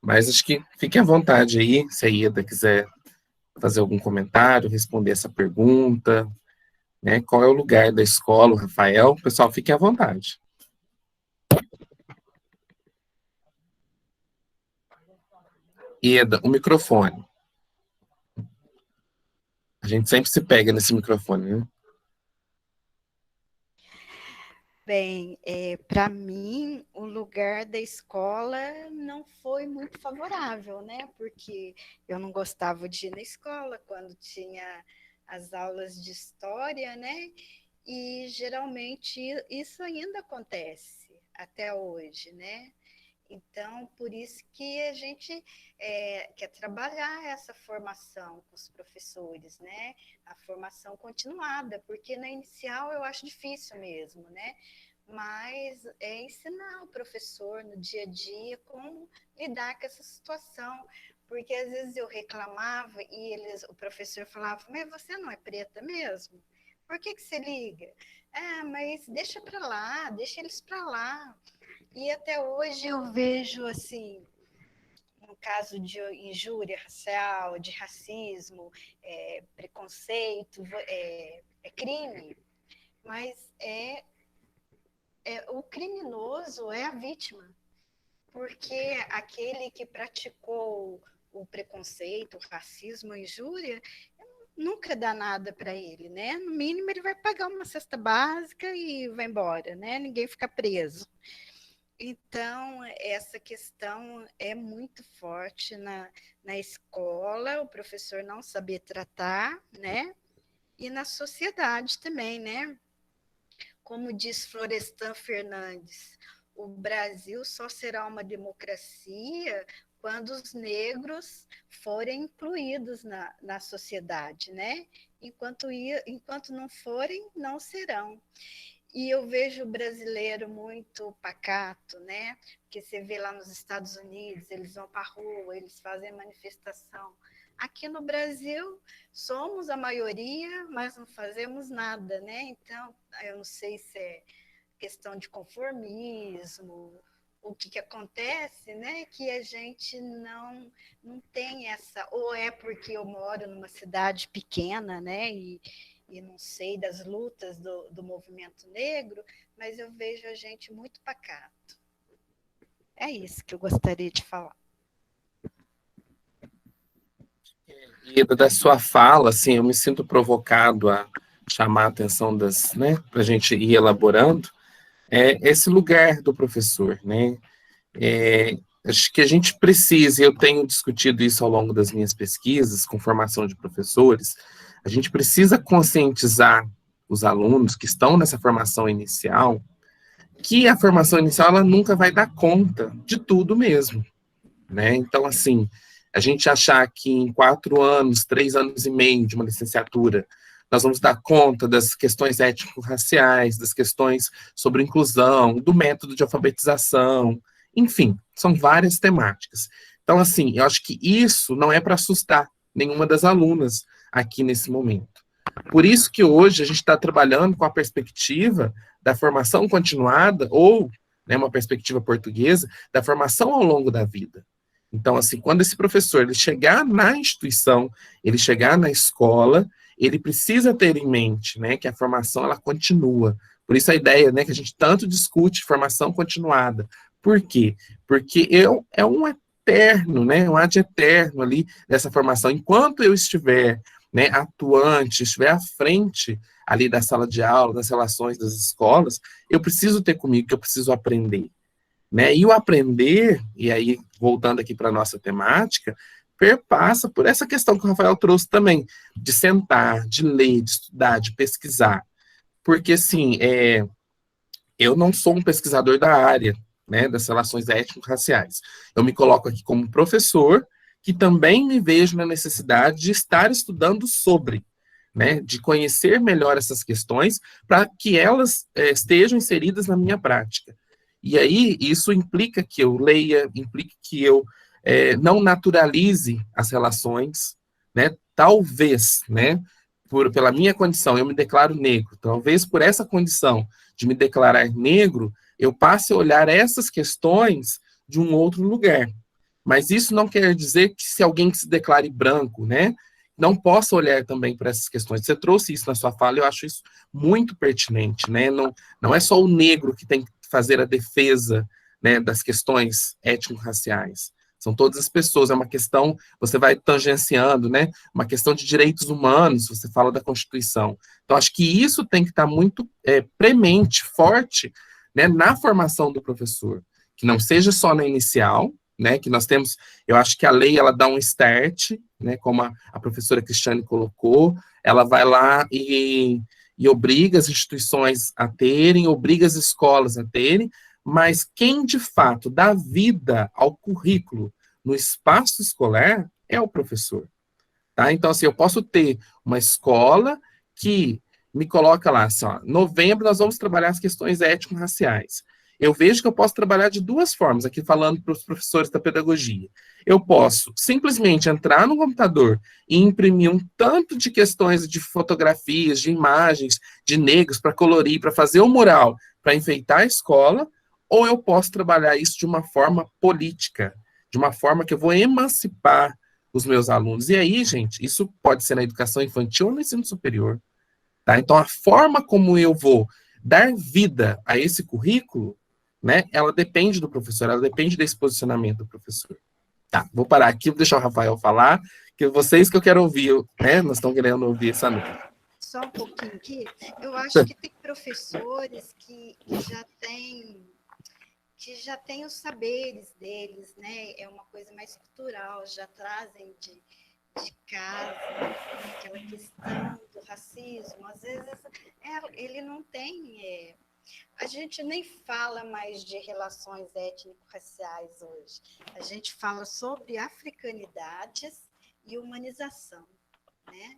Mas acho que fiquem à vontade aí, se a Ieda quiser fazer algum comentário, responder essa pergunta, né? Qual é o lugar da escola, Rafael? Pessoal, fiquem à vontade. Ieda, o microfone. A gente sempre se pega nesse microfone, né? Bem, para mim, o lugar da escola não foi muito favorável, né? Porque eu não gostava de ir na escola quando tinha as aulas de história, né? E geralmente isso ainda acontece até hoje, né? Então, por isso que a gente quer trabalhar essa formação com os professores, né? A formação continuada, porque na inicial eu acho difícil mesmo, né? Mas é ensinar o professor no dia a dia como lidar com essa situação. Porque às vezes eu reclamava e o professor falava, mas você não é preta mesmo? Por que você liga? Ah, mas deixa para lá, deixa eles para lá. E até hoje eu vejo, assim, no caso de injúria racial, de racismo, preconceito, é crime, mas o criminoso é a vítima, porque aquele que praticou o preconceito, o racismo, a injúria, nunca dá nada para ele, né? No mínimo ele vai pagar uma cesta básica e vai embora, né? Ninguém fica preso. Então, essa questão é muito forte na escola, o professor não saber tratar, né? E na sociedade também, né? Como diz Florestan Fernandes, o Brasil só será uma democracia quando os negros forem incluídos na sociedade, né? Enquanto não forem, não serão. E eu vejo o brasileiro muito pacato, né? Porque você vê lá nos Estados Unidos, eles vão para a rua, eles fazem manifestação. Aqui no Brasil, somos a maioria, mas não fazemos nada, né? Então, eu não sei se é questão de conformismo, o que acontece, né? Que a gente não tem essa... Ou é porque eu moro numa cidade pequena, né? E não sei das lutas do movimento negro, mas eu vejo a gente muito pacato. É isso que eu gostaria de falar. E da sua fala, assim, eu me sinto provocado a chamar a atenção né, para a gente ir elaborando, esse lugar do professor, né? Acho que a gente precisa, e eu tenho discutido isso ao longo das minhas pesquisas com formação de professores, a gente precisa conscientizar os alunos que estão nessa formação inicial, que a formação inicial ela nunca vai dar conta de tudo mesmo, né? Então, assim, a gente achar que em 4 anos, 3 anos e meio de uma licenciatura, nós vamos dar conta das questões étnico-raciais, das questões sobre inclusão, do método de alfabetização, enfim, são várias temáticas. Então, assim, eu acho que isso não é para assustar nenhuma das alunas aqui nesse momento. Por isso que hoje a gente está trabalhando com a perspectiva da formação continuada, ou, né, uma perspectiva portuguesa, da formação ao longo da vida. Então, assim, quando esse professor ele chegar na instituição, ele chegar na escola, ele precisa ter em mente, né, que a formação ela continua. Por isso a ideia, né, que a gente tanto discute formação continuada. Por quê? Porque é um eterno, né, um ad eterno ali dessa formação. Enquanto eu estiver, né, atuante, estiver à frente ali da sala de aula, das relações das escolas, eu preciso ter comigo que eu preciso aprender. Né? E o aprender, e aí voltando aqui para a nossa temática, perpassa por essa questão que o Rafael trouxe também, de sentar, de ler, de estudar, de pesquisar. Porque, assim, eu não sou um pesquisador da área, né, das relações étnico-raciais. Eu me coloco aqui como professor, que também me vejo na necessidade de estar estudando sobre, né, de conhecer melhor essas questões, para que elas estejam inseridas na minha prática. E aí, isso implica que eu leia, implica que eu não naturalize as relações, né? Talvez, né, pela minha condição, eu me declaro negro, talvez por essa condição de me declarar negro, eu passe a olhar essas questões de um outro lugar. Mas isso não quer dizer que se alguém que se declare branco, né, não possa olhar também para essas questões. Você trouxe isso na sua fala, eu acho isso muito pertinente, né? Não é só o negro que tem que fazer a defesa, né, das questões étnico-raciais. são todas as pessoas, é uma questão, você vai tangenciando, né, uma questão de direitos humanos, você fala da Constituição. Então, acho que isso tem que estar muito premente, forte, né, na formação do professor, que não seja só na inicial, né, que nós temos, eu acho que a lei, ela dá um start, né, como a professora Cristiane colocou, ela vai lá e obriga as instituições a terem, obriga as escolas a terem, mas quem de fato dá vida ao currículo no espaço escolar é o professor, tá? Então, assim, eu posso ter uma escola que me coloca lá, assim, ó, novembro nós vamos trabalhar as questões étnico-raciais. Eu vejo que eu posso trabalhar de duas formas, aqui falando para os professores da pedagogia. Eu posso simplesmente entrar no computador e imprimir um tanto de questões de fotografias, de imagens, de negros para colorir, para fazer um mural, para enfeitar a escola, ou eu posso trabalhar isso de uma forma política, de uma forma que eu vou emancipar os meus alunos. E aí, gente, isso pode ser na educação infantil ou no ensino superior. Tá? Então, a forma como eu vou dar vida a esse currículo, né, ela depende do professor, ela depende desse posicionamento do professor. Tá, vou parar aqui, vou deixar o Rafael falar, que vocês que eu quero ouvir, né, nós estamos querendo ouvir essa noite. Só um pouquinho aqui, eu acho que tem professores que já têm os saberes deles, né? É uma coisa mais cultural, já trazem de casa, aquela questão do racismo. Às vezes ele não tem. A gente nem fala mais de relações étnico-raciais hoje. A gente fala sobre africanidades e humanização, né?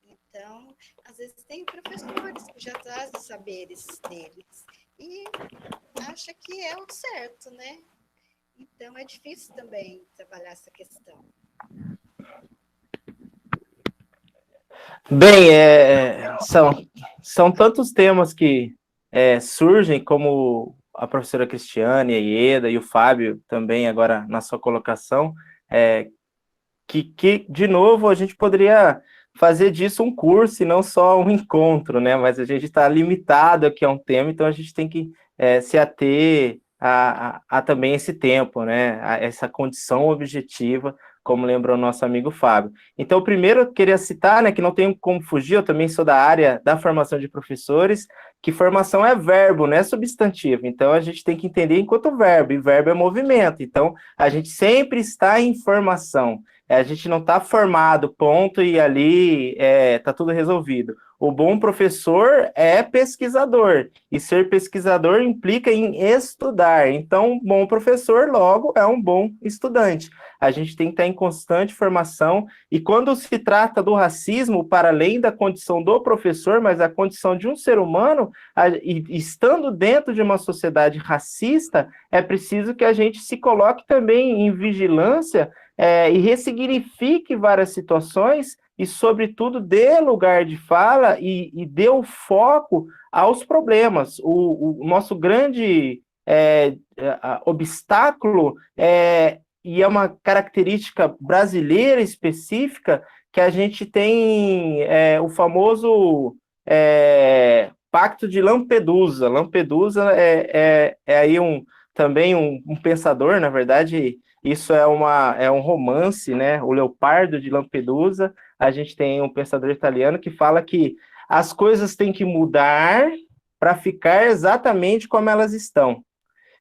Então, às vezes tem professores que já trazem os saberes deles e acha que é o certo, né? Então, é difícil também trabalhar essa questão. Bem, são tantos temas que surgem, como a professora Cristiane, a Ieda e o Fábio também, agora na sua colocação, que, de novo, a gente poderia fazer disso um curso e não só um encontro, né? Mas a gente está limitado aqui a um tema, então a gente tem que se ater a também esse tempo, né? A essa condição objetiva, como lembrou o nosso amigo Fábio. Então, primeiro, eu queria citar, né, que não tenho como fugir, eu também sou da área da formação de professores, que formação é verbo, não é substantivo. Então, a gente tem que entender enquanto verbo, e verbo é movimento. Então, a gente sempre está em formação. A gente não está formado, ponto, e ali está tudo resolvido. O bom professor é pesquisador, e ser pesquisador implica em estudar. Então, bom professor, logo, é um bom estudante. A gente tem que estar em constante formação, e quando se trata do racismo, para além da condição do professor, mas a condição de um ser humano, e estando dentro de uma sociedade racista, é preciso que a gente se coloque também em vigilância e ressignifique várias situações, e, sobretudo, dê lugar de fala e dê o foco aos problemas. O nosso grande obstáculo e é uma característica brasileira específica, que a gente tem o famoso Pacto de Lampedusa. Lampedusa é aí também um pensador, na verdade. Isso é um romance, né? O Leopardo de Lampedusa. A gente tem um pensador italiano que fala que as coisas têm que mudar para ficar exatamente como elas estão.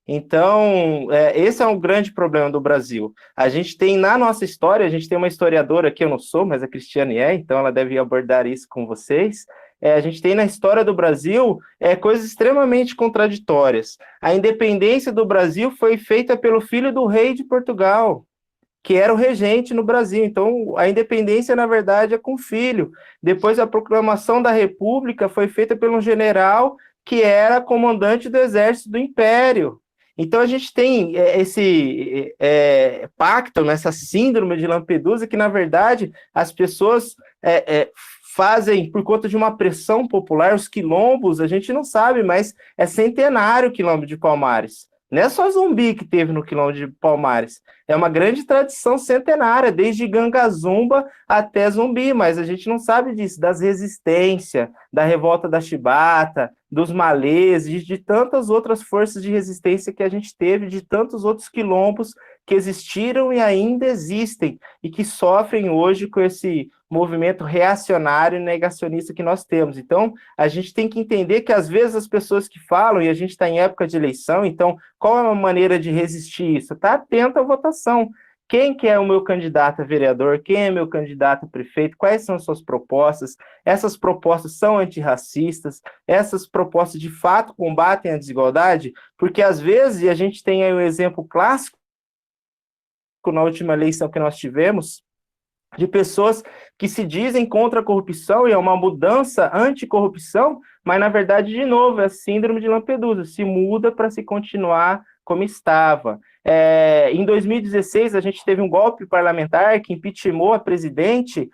Então, esse é um grande problema do Brasil. A gente tem, na nossa história, a gente tem uma historiadora que eu não sou, mas a Cristiane então ela deve abordar isso com vocês. A gente tem na história do Brasil coisas extremamente contraditórias. A independência do Brasil foi feita pelo filho do rei de Portugal, que era o regente no Brasil. Então, a independência, na verdade, é com o filho. Depois, a proclamação da República foi feita por um general que era comandante do exército do Império. Então, a gente tem esse pacto, essa síndrome de Lampedusa, que, na verdade, as pessoas fazem por conta de uma pressão popular. Os quilombos, a gente não sabe, mas é centenário o quilombo de Palmares. Não é só Zumbi que teve no quilombo de Palmares. É uma grande tradição centenária, desde Gangazumba até Zumbi, mas a gente não sabe disso, das resistências, da revolta da Chibata, dos malês, de tantas outras forças de resistência que a gente teve, de tantos outros quilombos que existiram e ainda existem, e que sofrem hoje com esse movimento reacionário e negacionista que nós temos. Então, a gente tem que entender que, às vezes, as pessoas que falam, e a gente está em época de eleição, então, qual é a maneira de resistir isso? Está atento à votação. Quem que é o meu candidato a vereador? Quem é meu candidato a prefeito? Quais são as suas propostas? Essas propostas são antirracistas? Essas propostas, de fato, combatem a desigualdade? Porque, às vezes, e a gente tem aí um exemplo clássico na última eleição que nós tivemos, de pessoas que se dizem contra a corrupção, e é uma mudança anticorrupção, mas, na verdade, de novo, é a síndrome de Lampedusa, se muda para se continuar como estava. Em 2016, a gente teve um golpe parlamentar que impeachmentou a presidente,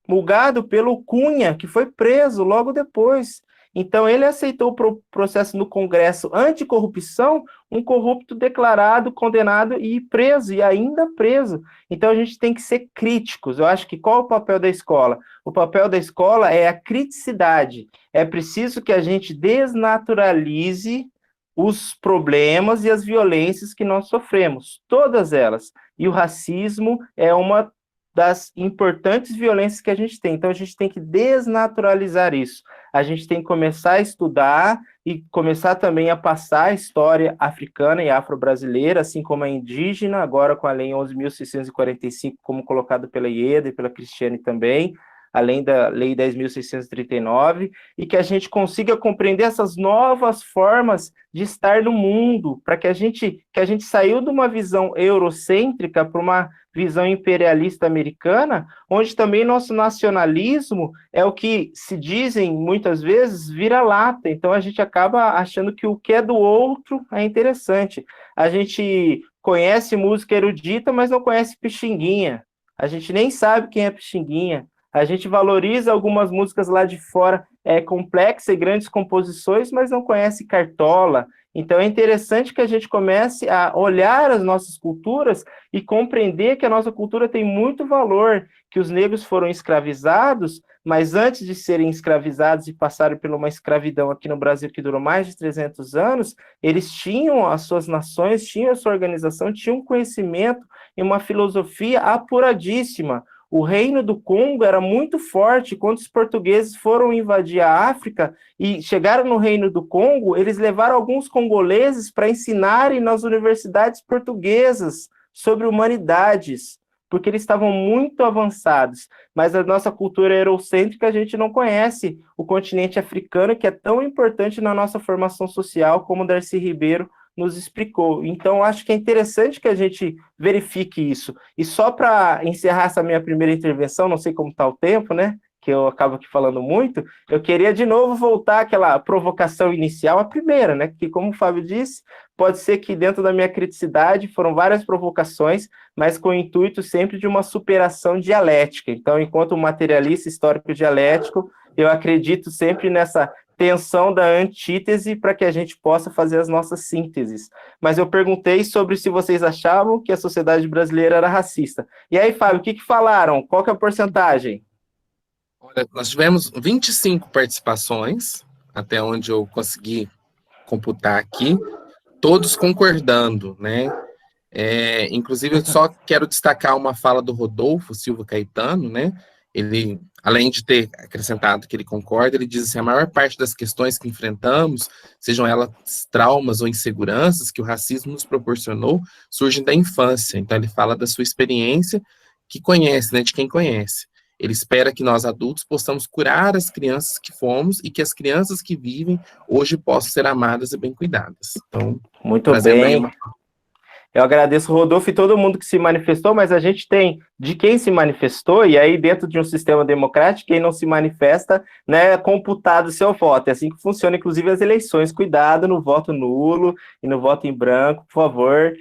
promulgado pelo Cunha, que foi preso logo depois. Então, ele aceitou o processo no Congresso anticorrupção, um corrupto declarado, condenado e preso, e ainda preso. Então, a gente tem que ser críticos. Eu acho que qual é o papel da escola? O papel da escola é a criticidade. É preciso que a gente desnaturalize os problemas e as violências que nós sofremos, todas elas. E o racismo é uma das importantes violências que a gente tem. Então, a gente tem que desnaturalizar isso. A gente tem que começar a estudar e começar também a passar a história africana e afro-brasileira, assim como a indígena, agora com a Lei 11.645, como colocado pela Ieda e pela Cristiane também, além da Lei 10.639, e que a gente consiga compreender essas novas formas de estar no mundo, para que a gente saiu de uma visão eurocêntrica para uma visão imperialista americana, onde também nosso nacionalismo é o que se dizem muitas vezes vira-lata. Então a gente acaba achando que o que é do outro é interessante. A gente conhece música erudita, mas não conhece Pixinguinha. A gente nem sabe quem é Pixinguinha. A gente valoriza algumas músicas lá de fora, complexas e grandes composições, mas não conhece Cartola. Então é interessante que a gente comece a olhar as nossas culturas e compreender que a nossa cultura tem muito valor, que os negros foram escravizados, mas antes de serem escravizados e passarem por uma escravidão aqui no Brasil que durou mais de 300 anos, eles tinham as suas nações, tinham a sua organização, tinham um conhecimento e uma filosofia apuradíssima. O Reino do Congo era muito forte. Quando os portugueses foram invadir a África e chegaram no Reino do Congo, eles levaram alguns congoleses para ensinarem nas universidades portuguesas sobre humanidades, porque eles estavam muito avançados. Mas a nossa cultura eurocêntrica, a gente não conhece o continente africano, que é tão importante na nossa formação social, como o Darcy Ribeiro nos explicou. Então, acho que é interessante que a gente verifique isso. E só para encerrar essa minha primeira intervenção, não sei como está o tempo, né? Que eu acabo aqui falando muito, eu queria de novo voltar àquela provocação inicial, a primeira, né? Que, como o Fábio disse, pode ser que dentro da minha criticidade foram várias provocações, mas com o intuito sempre de uma superação dialética. Então, enquanto materialista histórico dialético, eu acredito sempre nessa tensão da antítese para que a gente possa fazer as nossas sínteses. Mas eu perguntei sobre se vocês achavam que a sociedade brasileira era racista. E aí, Fábio, o que falaram? Qual que é a porcentagem? Olha, nós tivemos 25 participações, até onde eu consegui computar aqui, todos concordando, né? Inclusive, eu só quero destacar uma fala do Rodolfo Silva Caetano, né? Ele, além de ter acrescentado que ele concorda, ele diz assim, a maior parte das questões que enfrentamos, sejam elas traumas ou inseguranças que o racismo nos proporcionou, surgem da infância. Então, ele fala da sua experiência, que conhece, né, de quem conhece. Ele espera que nós, adultos, possamos curar as crianças que fomos e que as crianças que vivem hoje possam ser amadas e bem cuidadas. Então, muito bem. Eu agradeço o Rodolfo e todo mundo que se manifestou, mas a gente tem de quem se manifestou, e aí dentro de um sistema democrático, quem não se manifesta, né, é computado o seu voto. É assim que funciona, inclusive, as eleições. Cuidado no voto nulo e no voto em branco, por favor.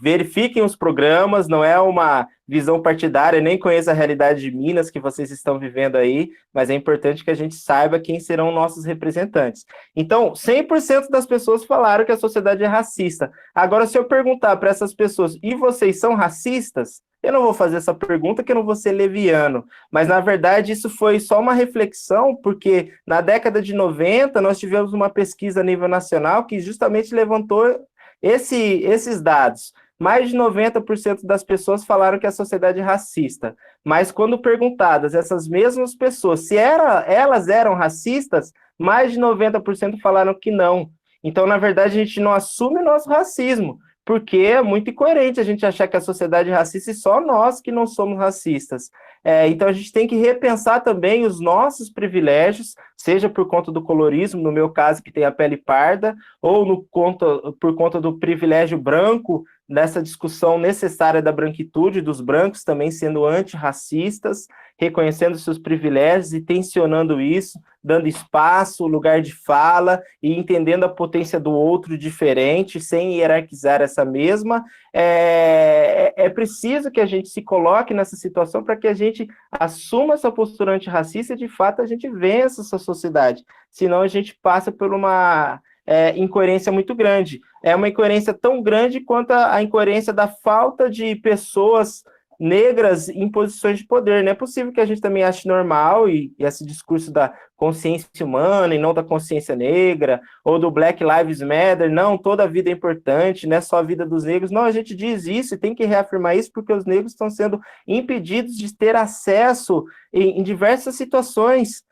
Verifiquem os programas, não é uma visão partidária, nem conheço a realidade de Minas que vocês estão vivendo aí, mas é importante que a gente saiba quem serão nossos representantes. Então, 100% das pessoas falaram que a sociedade é racista. Agora, se eu perguntar para essas pessoas, e vocês são racistas? Eu não vou fazer essa pergunta, que eu não vou ser leviano, mas, na verdade, isso foi só uma reflexão, porque na década de 90, nós tivemos uma pesquisa a nível nacional que justamente levantou Esses dados, mais de 90% das pessoas falaram que a sociedade é racista, mas quando perguntadas essas mesmas pessoas se elas eram racistas, mais de 90% falaram que não. Então, na verdade, a gente não assume o nosso racismo, porque é muito incoerente a gente achar que a sociedade é racista e só nós que não somos racistas. Então, a gente tem que repensar também os nossos privilégios, seja por conta do colorismo, no meu caso, que tem a pele parda, ou por conta do privilégio branco, nessa discussão necessária da branquitude, dos brancos também sendo antirracistas, reconhecendo seus privilégios e tensionando isso, dando espaço, lugar de fala e entendendo a potência do outro diferente, sem hierarquizar essa mesma. É preciso que a gente se coloque nessa situação para que a gente assuma essa postura antirracista e, de fato, a gente vença essa sociedade. Senão a gente passa por uma incoerência muito grande. É uma incoerência tão grande quanto a incoerência da falta de pessoas negras em posições de poder. Não é possível que a gente também ache normal, e esse discurso da consciência humana e não da consciência negra, ou do Black Lives Matter, não, toda a vida é importante, não é só a vida dos negros. Não, a gente diz isso e tem que reafirmar isso porque os negros estão sendo impedidos de ter acesso em diversas situações.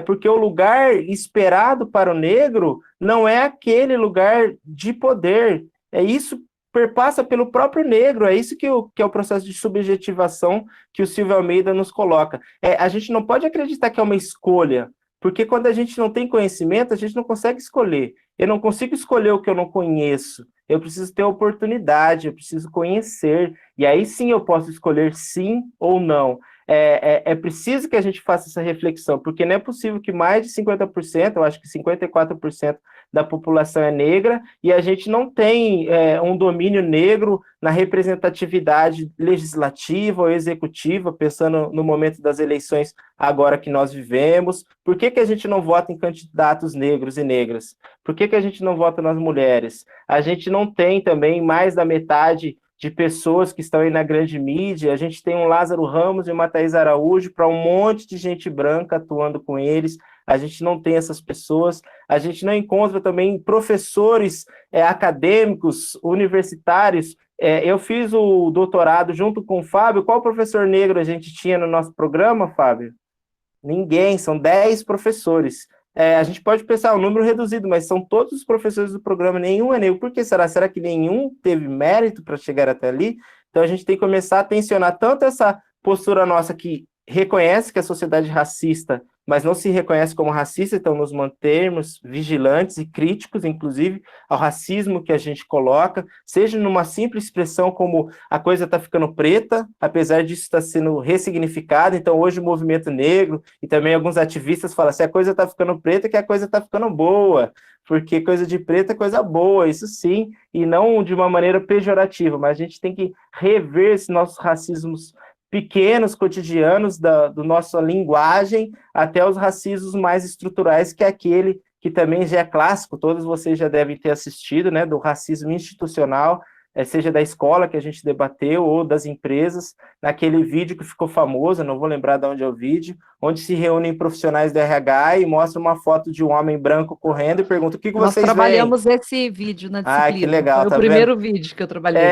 Porque o lugar esperado para o negro não é aquele lugar de poder. Isso perpassa pelo próprio negro, é isso que é o processo de subjetivação que o Silvio Almeida nos coloca. A gente não pode acreditar que é uma escolha, porque quando a gente não tem conhecimento, a gente não consegue escolher. Eu não consigo escolher o que eu não conheço. Eu preciso ter oportunidade, eu preciso conhecer, e aí sim eu posso escolher sim ou não. É preciso que a gente faça essa reflexão, porque não é possível que mais de 50%, eu acho que 54% da população é negra, e a gente não tem um domínio negro na representatividade legislativa ou executiva, pensando no momento das eleições agora que nós vivemos. Por que a gente não vota em candidatos negros e negras? Por que a gente não vota nas mulheres? A gente não tem também mais da metade de pessoas que estão aí na grande mídia. A gente tem um Lázaro Ramos e uma Thaís Araújo para um monte de gente branca atuando com eles. A gente não tem essas pessoas. A gente não encontra também professores acadêmicos, universitários. Eu fiz o doutorado junto com o Fábio. Qual professor negro a gente tinha no nosso programa, Fábio? Ninguém, são 10 professores. A gente pode pensar um número reduzido, mas são todos os professores do programa, nenhum é negro. Por que será? Será que nenhum teve mérito para chegar até ali? Então a gente tem que começar a tensionar tanto essa postura nossa que reconhece que a sociedade é racista, mas não se reconhece como racista, então nos mantermos vigilantes e críticos, inclusive, ao racismo que a gente coloca, seja numa simples expressão como a coisa está ficando preta, apesar disso estar sendo ressignificado. Então hoje o movimento negro e também alguns ativistas falam assim, a coisa está ficando preta, que a coisa está ficando boa, porque coisa de preto é coisa boa, isso sim, e não de uma maneira pejorativa, mas a gente tem que rever esses nossos racismos pequenos, cotidianos da nossa linguagem, até os racismos mais estruturais, que é aquele que também já é clássico, todos vocês já devem ter assistido, né, do racismo institucional, seja da escola que a gente debateu, ou das empresas, naquele vídeo que ficou famoso, não vou lembrar de onde é o vídeo, onde se reúnem profissionais do RH e mostram uma foto de um homem branco correndo e perguntam o que vocês veem. Nós trabalhamos esse vídeo na disciplina. Que legal, foi tá o primeiro vendo? vídeo que eu trabalhei.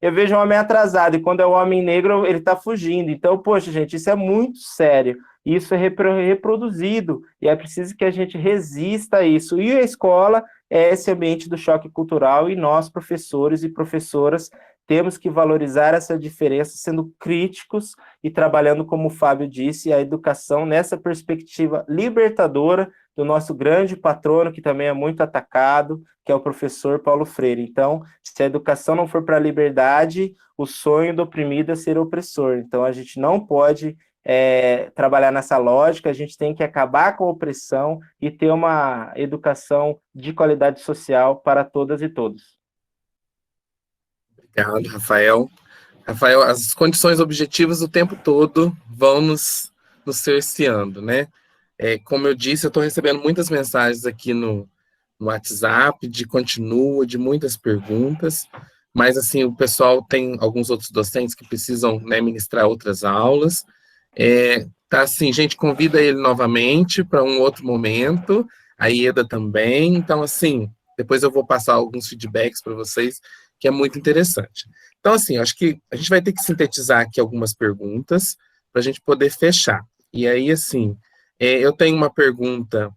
Eu vejo um homem atrasado, e quando é um homem negro, ele está fugindo. Então, poxa, gente, isso é muito sério. Isso é reproduzido, e é preciso que a gente resista a isso. E a escola é esse ambiente do choque cultural, e nós, professores e professoras, temos que valorizar essa diferença, sendo críticos e trabalhando, como o Fábio disse, a educação nessa perspectiva libertadora do nosso grande patrono, que também é muito atacado, que é o professor Paulo Freire. Então, se a educação não for para a liberdade, o sonho do oprimido é ser opressor. Então, a gente não pode trabalhar nessa lógica, a gente tem que acabar com a opressão e ter uma educação de qualidade social para todas e todos. Obrigado, Rafael. Rafael, as condições objetivas o tempo todo vão nos cerceando, né? Como eu disse, eu estou recebendo muitas mensagens aqui no WhatsApp, de muitas perguntas, mas assim, o pessoal tem alguns outros docentes que precisam, né, ministrar outras aulas. Tá assim, gente, convida ele novamente para um outro momento, a Ieda também. Então, assim, Depois eu vou passar alguns feedbacks para vocês, que é muito interessante. Então, assim, acho que a gente vai ter que sintetizar aqui algumas perguntas para a gente poder fechar. E aí, assim, eu tenho uma pergunta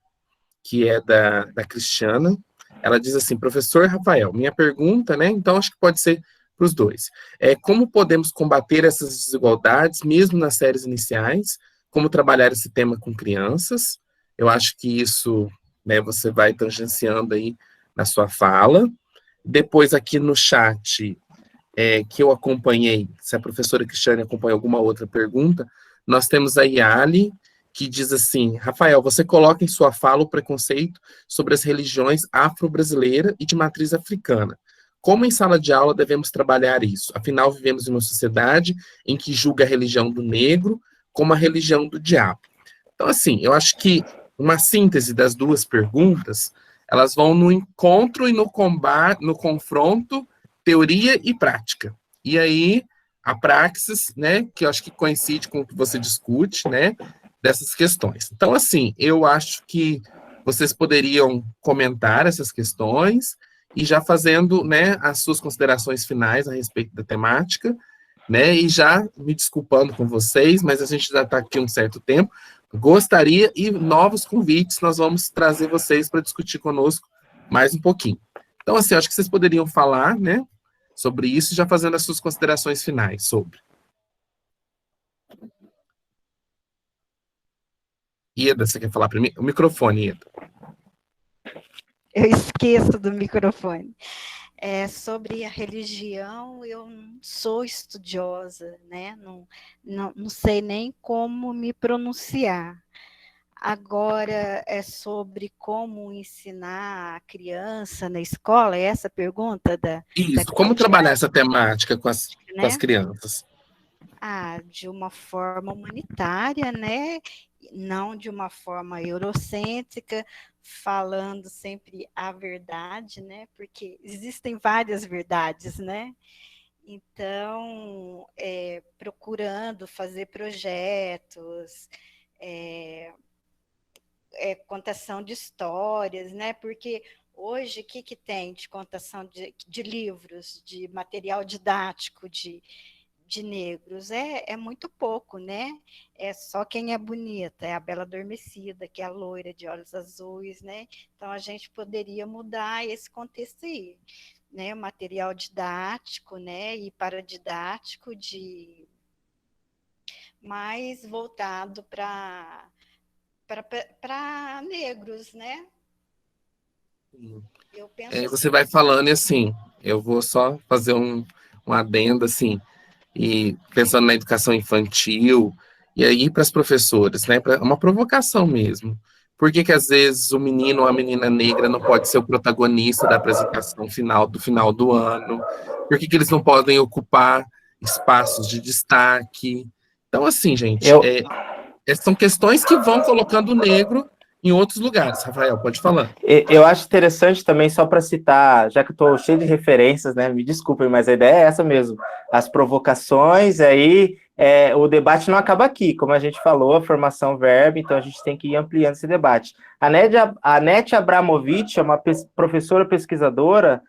que é da Cristiana. Ela diz assim: professor Rafael, minha pergunta, né? Então, acho que pode ser para os dois. Como podemos combater essas desigualdades, mesmo nas séries iniciais? Como trabalhar esse tema com crianças? Eu acho que isso, né, você vai tangenciando aí na sua fala. Depois, aqui no chat, que eu acompanhei, se a professora Cristiane acompanhou alguma outra pergunta, nós temos a Yali, que diz assim: Rafael, você coloca em sua fala o preconceito sobre as religiões afro-brasileira e de matriz africana. Como em sala de aula devemos trabalhar isso? Afinal, vivemos em uma sociedade em que julga a religião do negro como a religião do diabo. Então, assim, eu acho que uma síntese das duas perguntas, elas vão no encontro e no combate, no confronto, teoria e prática. E aí, a praxis, né, que eu acho que coincide com o que você discute, né, dessas questões. Então, assim, eu acho que vocês poderiam comentar essas questões e já fazendo, né, as suas considerações finais a respeito da temática, né, e já me desculpando com vocês, mas a gente já está aqui um certo tempo. Gostaria, e novos convites, nós vamos trazer vocês para discutir conosco mais um pouquinho. Então, assim, acho que vocês poderiam falar, né, sobre isso, já fazendo as suas considerações finais sobre. Ieda, você quer falar para mim? O microfone, Ieda. Eu esqueço do microfone. Sobre a religião, eu não sou estudiosa, né? Não sei nem como me pronunciar. Agora, sobre como ensinar a criança na escola, é essa a pergunta Isso, como trabalhar essa temática com as crianças? De uma forma humanitária, né? Não de uma forma eurocêntrica, falando sempre a verdade, né? Porque existem várias verdades, né? Então, procurando fazer projetos, contação de histórias, né? Porque hoje, o que tem de contação de livros, de material didático, de negros? É muito pouco, né? É só quem é bonita, é a Bela Adormecida, que é a loira de olhos azuis, né? Então, a gente poderia mudar esse contexto aí, né? O material didático, né? E paradidático mais voltado para negros, né? Eu penso você vai falando e assim, eu vou só fazer um adendo assim, e pensando na educação infantil, e aí para as professoras, né, uma provocação mesmo. Por que às vezes o menino ou a menina negra não pode ser o protagonista da apresentação final do ano? Por que eles não podem ocupar espaços de destaque? Então, assim, gente, são questões que vão colocando o negro em outros lugares. Rafael, pode falar. Eu acho interessante também, só para citar, já que eu estou cheio de referências, né? Me desculpem, mas a ideia é essa mesmo. As provocações, aí o debate não acaba aqui, como a gente falou, a formação verba, então a gente tem que ir ampliando esse debate. A Nete Abramovic é uma professora pesquisadora,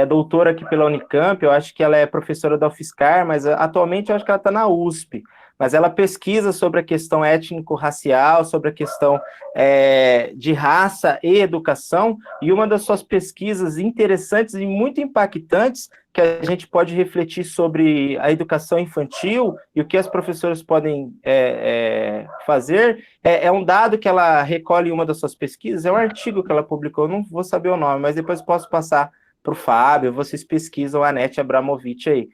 doutora aqui pela Unicamp, eu acho que ela é professora da UFSCar, mas atualmente eu acho que ela está na USP. Mas ela pesquisa sobre a questão étnico-racial, sobre a questão de raça e educação, e uma das suas pesquisas interessantes e muito impactantes, que a gente pode refletir sobre a educação infantil e o que as professoras podem fazer, é um dado que ela recolhe em uma das suas pesquisas, é um artigo que ela publicou, não vou saber o nome, mas depois posso passar para o Fábio, vocês pesquisam a Nete Abramovic aí.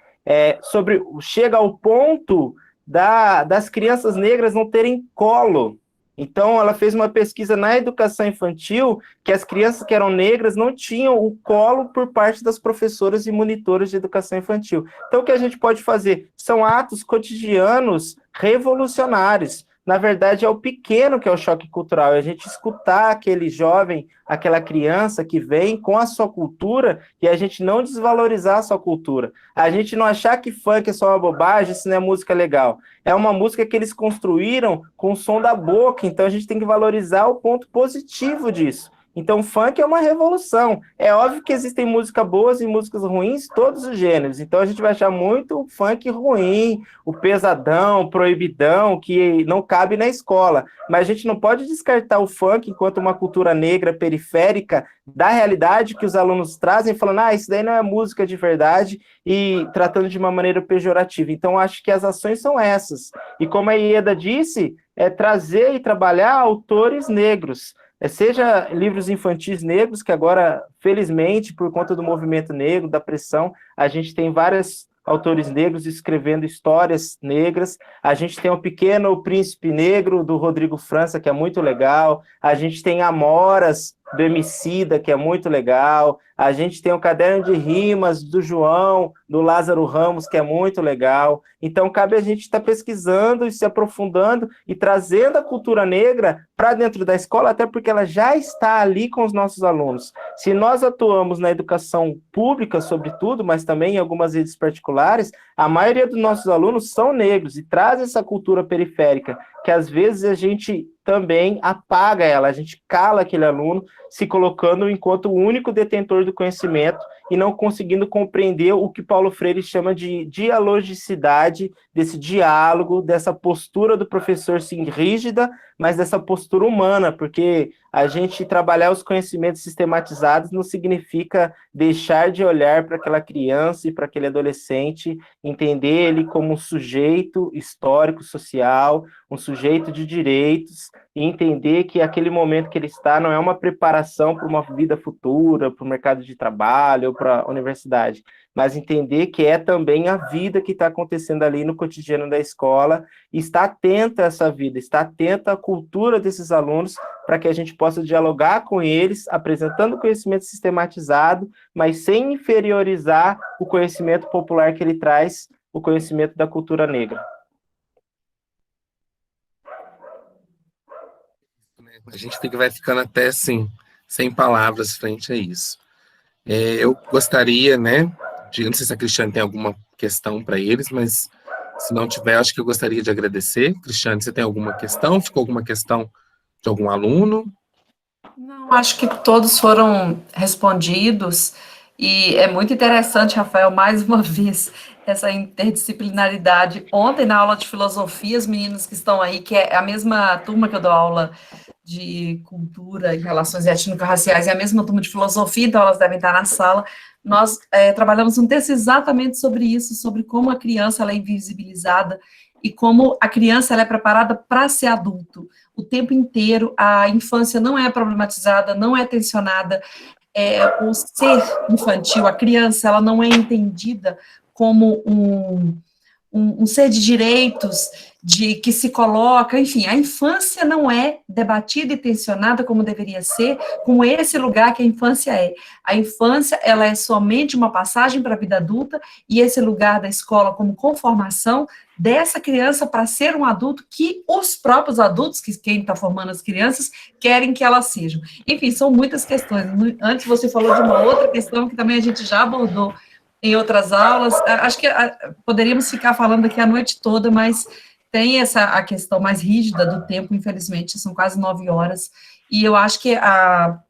Chega ao ponto das crianças negras não terem colo. Então, ela fez uma pesquisa na educação infantil que as crianças que eram negras não tinham o colo por parte das professoras e monitoras de educação infantil. Então, o que a gente pode fazer? São atos cotidianos revolucionários. Na verdade, é o pequeno que é o choque cultural, é a gente escutar aquele jovem, aquela criança que vem com a sua cultura e a gente não desvalorizar a sua cultura. A gente não achar que funk é só uma bobagem, isso não é música legal. É uma música que eles construíram com o som da boca, então a gente tem que valorizar o ponto positivo disso. Então, o funk é uma revolução. É óbvio que existem músicas boas e músicas ruins, todos os gêneros. Então, a gente vai achar muito funk ruim, o pesadão, o proibidão, que não cabe na escola. Mas a gente não pode descartar o funk enquanto uma cultura negra periférica da realidade que os alunos trazem, falando, isso daí não é música de verdade, e tratando de uma maneira pejorativa. Então, acho que as ações são essas. E como a Ieda disse, é trazer e trabalhar autores negros, seja livros infantis negros, que agora, felizmente, por conta do movimento negro, da pressão, a gente tem vários autores negros escrevendo histórias negras. A gente tem o Pequeno Príncipe Negro, do Rodrigo França, que é muito legal. A gente tem Amoras, do Emicida, que é muito legal. A gente tem o Caderno de Rimas, do João, do Lázaro Ramos, que é muito legal. Então, cabe a gente estar pesquisando e se aprofundando e trazendo a cultura negra para dentro da escola, até porque ela já está ali com os nossos alunos. Se nós atuamos na educação pública, sobretudo, mas também em algumas redes particulares, a maioria dos nossos alunos são negros e traz essa cultura periférica, que às vezes a gente também apaga ela, a gente cala aquele aluno, se colocando enquanto o único detentor do conhecimento e não conseguindo compreender o que Paulo Freire chama de dialogicidade, desse diálogo, dessa postura do professor, sim, rígida, mas dessa postura humana, porque a gente trabalhar os conhecimentos sistematizados não significa deixar de olhar para aquela criança e para aquele adolescente, entender ele como um sujeito histórico, social, um sujeito de direitos, e entender que aquele momento que ele está não é uma preparação para uma vida futura, para o mercado de trabalho ou para a universidade, mas entender que é também a vida que está acontecendo ali no cotidiano da escola, e estar atento a essa vida, estar atento à cultura desses alunos, para que a gente possa dialogar com eles, apresentando conhecimento sistematizado, mas sem inferiorizar o conhecimento popular que ele traz, o conhecimento da cultura negra. A gente vai ficando até, assim, sem palavras frente a isso. Eu gostaria, né, não sei se a Cristiane tem alguma questão para eles, mas se não tiver, acho que eu gostaria de agradecer. Cristiane, você tem alguma questão? Ficou alguma questão de algum aluno? Não, acho que todos foram respondidos, e é muito interessante, Rafael, mais uma vez, essa interdisciplinaridade. Ontem, na aula de filosofia, os meninos que estão aí, que é a mesma turma que eu dou aula de cultura e relações étnico-raciais, é a mesma turma de filosofia, então elas devem estar na sala. Nós trabalhamos um texto exatamente sobre isso, sobre como a criança ela é invisibilizada e como a criança ela é preparada para ser adulto. O tempo inteiro, a infância não é problematizada, não é tensionada, o ser infantil, a criança, ela não é entendida como um ser de direitos, de que se coloca, enfim, a infância não é debatida e tensionada como deveria ser, com esse lugar que a infância é. A infância, ela é somente uma passagem para a vida adulta, e esse lugar da escola como conformação dessa criança para ser um adulto que os próprios adultos, que quem está formando as crianças, querem que elas sejam. Enfim, são muitas questões. Antes você falou de uma outra questão que também a gente já abordou em outras aulas. Acho que poderíamos ficar falando aqui a noite toda, mas tem a questão mais rígida do tempo, infelizmente, são quase 9 horas, e eu acho que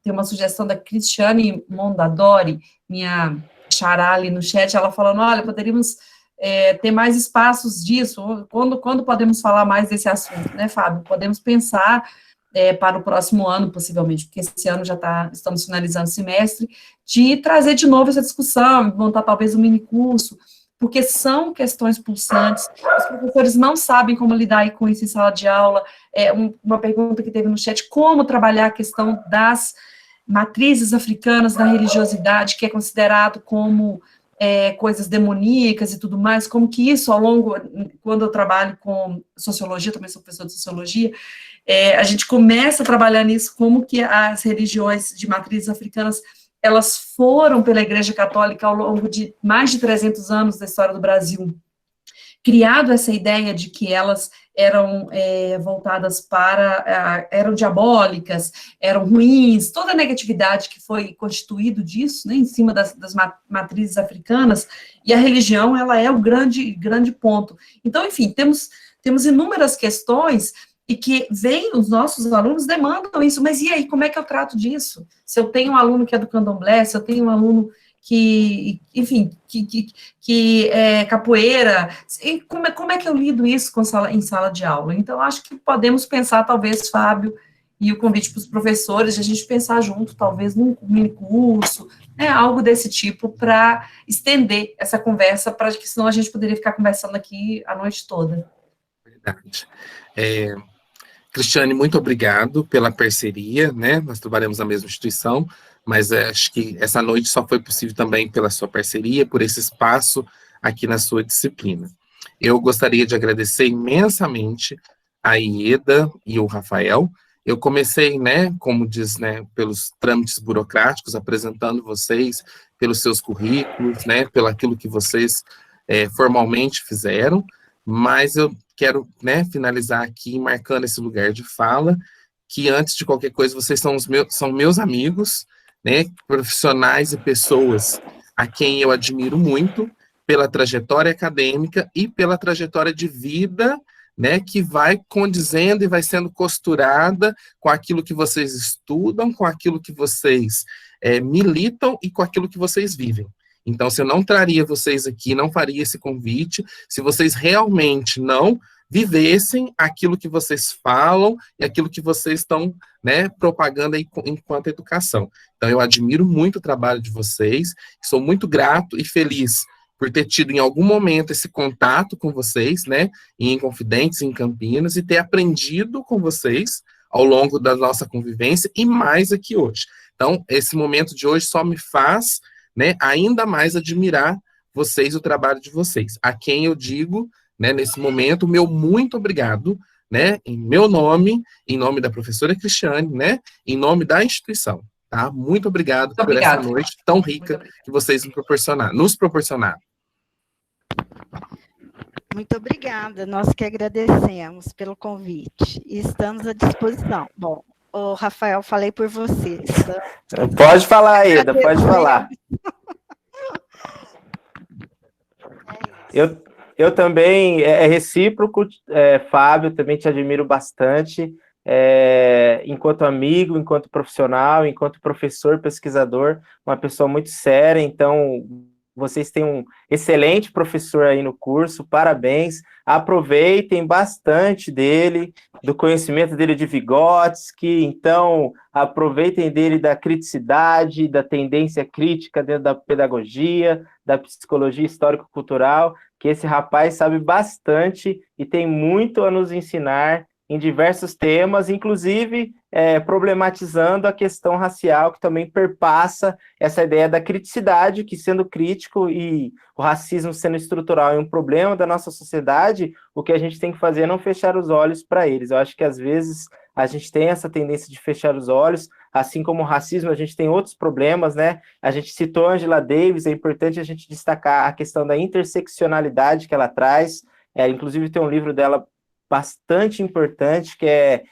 tem uma sugestão da Cristiane Mondadori, minha xará ali no chat, ela falando, olha, poderíamos ter mais espaços disso, quando podemos falar mais desse assunto, né, Fábio? Podemos pensar para o próximo ano, possivelmente, porque esse ano estamos finalizando o semestre, de trazer de novo essa discussão, montar talvez um mini curso, porque são questões pulsantes, os professores não sabem como lidar com isso em sala de aula. Uma pergunta que teve no chat, como trabalhar a questão das matrizes africanas da religiosidade, que é considerado como coisas demoníacas e tudo mais, como que isso quando eu trabalho com sociologia, também sou professor de sociologia, a gente começa a trabalhar nisso, como que as religiões de matrizes africanas elas foram pela Igreja Católica ao longo de mais de 300 anos da história do Brasil, criado essa ideia de que elas eram voltadas eram diabólicas, eram ruins, toda a negatividade que foi constituído disso, né, em cima das matrizes africanas, e a religião, ela é o grande ponto. Então, enfim, temos inúmeras questões, e que os nossos alunos demandam isso, mas e aí, como é que eu trato disso? Se eu tenho um aluno que é do candomblé, se eu tenho um aluno que, enfim, que é capoeira, e como é que eu lido isso em sala de aula? Então, acho que podemos pensar, talvez, Fábio, e o convite para os professores, de a gente pensar junto, talvez, num mini curso, né, algo desse tipo, para estender essa conversa, para que senão a gente poderia ficar conversando aqui a noite toda. Verdade. Cristiane, muito obrigado pela parceria, né? Nós trabalhamos na mesma instituição, mas acho que essa noite só foi possível também pela sua parceria, por esse espaço aqui na sua disciplina. Eu gostaria de agradecer imensamente a Ieda e o Rafael. Eu comecei, né, como diz, né, pelos trâmites burocráticos, apresentando vocês pelos seus currículos, né, pelo aquilo que vocês formalmente fizeram, mas eu quero, né, finalizar aqui marcando esse lugar de fala, que antes de qualquer coisa vocês são meus amigos, né, profissionais e pessoas a quem eu admiro muito pela trajetória acadêmica e pela trajetória de vida, né, que vai condizendo e vai sendo costurada com aquilo que vocês estudam, com aquilo que vocês militam e com aquilo que vocês vivem. Então, se eu não traria vocês aqui, não faria esse convite, se vocês realmente não vivessem aquilo que vocês falam e aquilo que vocês estão, né, propagando aí enquanto educação. Então, eu admiro muito o trabalho de vocês, sou muito grato e feliz por ter tido em algum momento esse contato com vocês, né, em Inconfidentes, em Campinas, e ter aprendido com vocês ao longo da nossa convivência e mais aqui hoje. Então, esse momento de hoje só me faz, né, ainda mais admirar vocês, o trabalho de vocês, a quem eu digo, né, nesse momento, meu muito obrigado, né, em meu nome, em nome da professora Cristiane, né, em nome da instituição, tá? Muito obrigado por essa noite tão rica que vocês nos proporcionaram. Muito obrigada, nós que agradecemos pelo convite e estamos à disposição. Bom, o Rafael, falei por você. Pode falar, Ieda, pode falar. Eu também, é recíproco, Fábio, também te admiro bastante, enquanto amigo, enquanto profissional, enquanto professor, pesquisador, uma pessoa muito séria, então vocês têm um excelente professor aí no curso, parabéns, aproveitem bastante dele, do conhecimento dele de Vygotsky, então aproveitem dele da criticidade, da tendência crítica dentro da pedagogia, da psicologia histórico-cultural, que esse rapaz sabe bastante e tem muito a nos ensinar em diversos temas, inclusive problematizando a questão racial, que também perpassa essa ideia da criticidade, que sendo crítico e o racismo sendo estrutural e um problema da nossa sociedade, o que a gente tem que fazer é não fechar os olhos para eles. Eu acho que às vezes a gente tem essa tendência de fechar os olhos, assim como o racismo, a gente tem outros problemas, né? A gente citou Angela Davis, é importante a gente destacar a questão da interseccionalidade que ela traz, inclusive tem um livro dela bastante importante, que é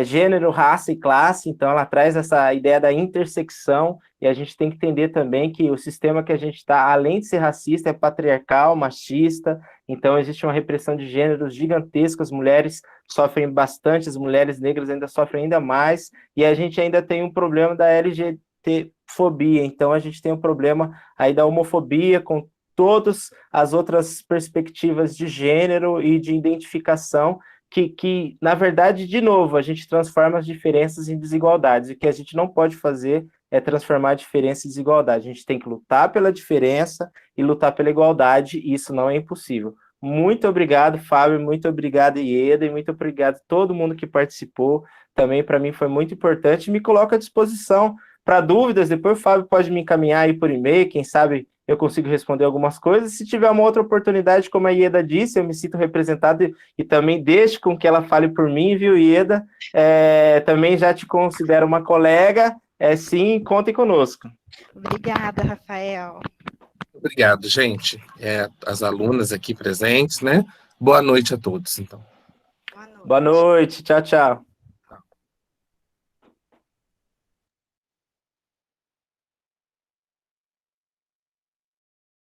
Gênero, Raça e Classe, então ela traz essa ideia da intersecção, e a gente tem que entender também que o sistema que a gente está, além de ser racista, é patriarcal, machista, então existe uma repressão de gêneros gigantesca, as mulheres sofrem bastante, as mulheres negras ainda sofrem ainda mais, e a gente ainda tem um problema da LGBTfobia, então a gente tem um problema aí da homofobia, com todas as outras perspectivas de gênero e de identificação, que, na verdade, de novo, a gente transforma as diferenças em desigualdades. O que a gente não pode fazer é transformar a diferença em desigualdade. A gente tem que lutar pela diferença e lutar pela igualdade, e isso não é impossível. Muito obrigado, Fábio, muito obrigado, Ieda, e muito obrigado a todo mundo que participou. Também, para mim, foi muito importante. Me coloco à disposição para dúvidas. Depois o Fábio pode me encaminhar aí por e-mail, quem sabe eu consigo responder algumas coisas. Se tiver uma outra oportunidade, como a Ieda disse, eu me sinto representado e também deixo com que ela fale por mim, viu, Ieda? Também já te considero uma colega, sim, contem conosco. Obrigada, Rafael. Obrigado, gente. As alunas aqui presentes, né? Boa noite a todos, então. Boa noite. Boa noite, tchau, tchau.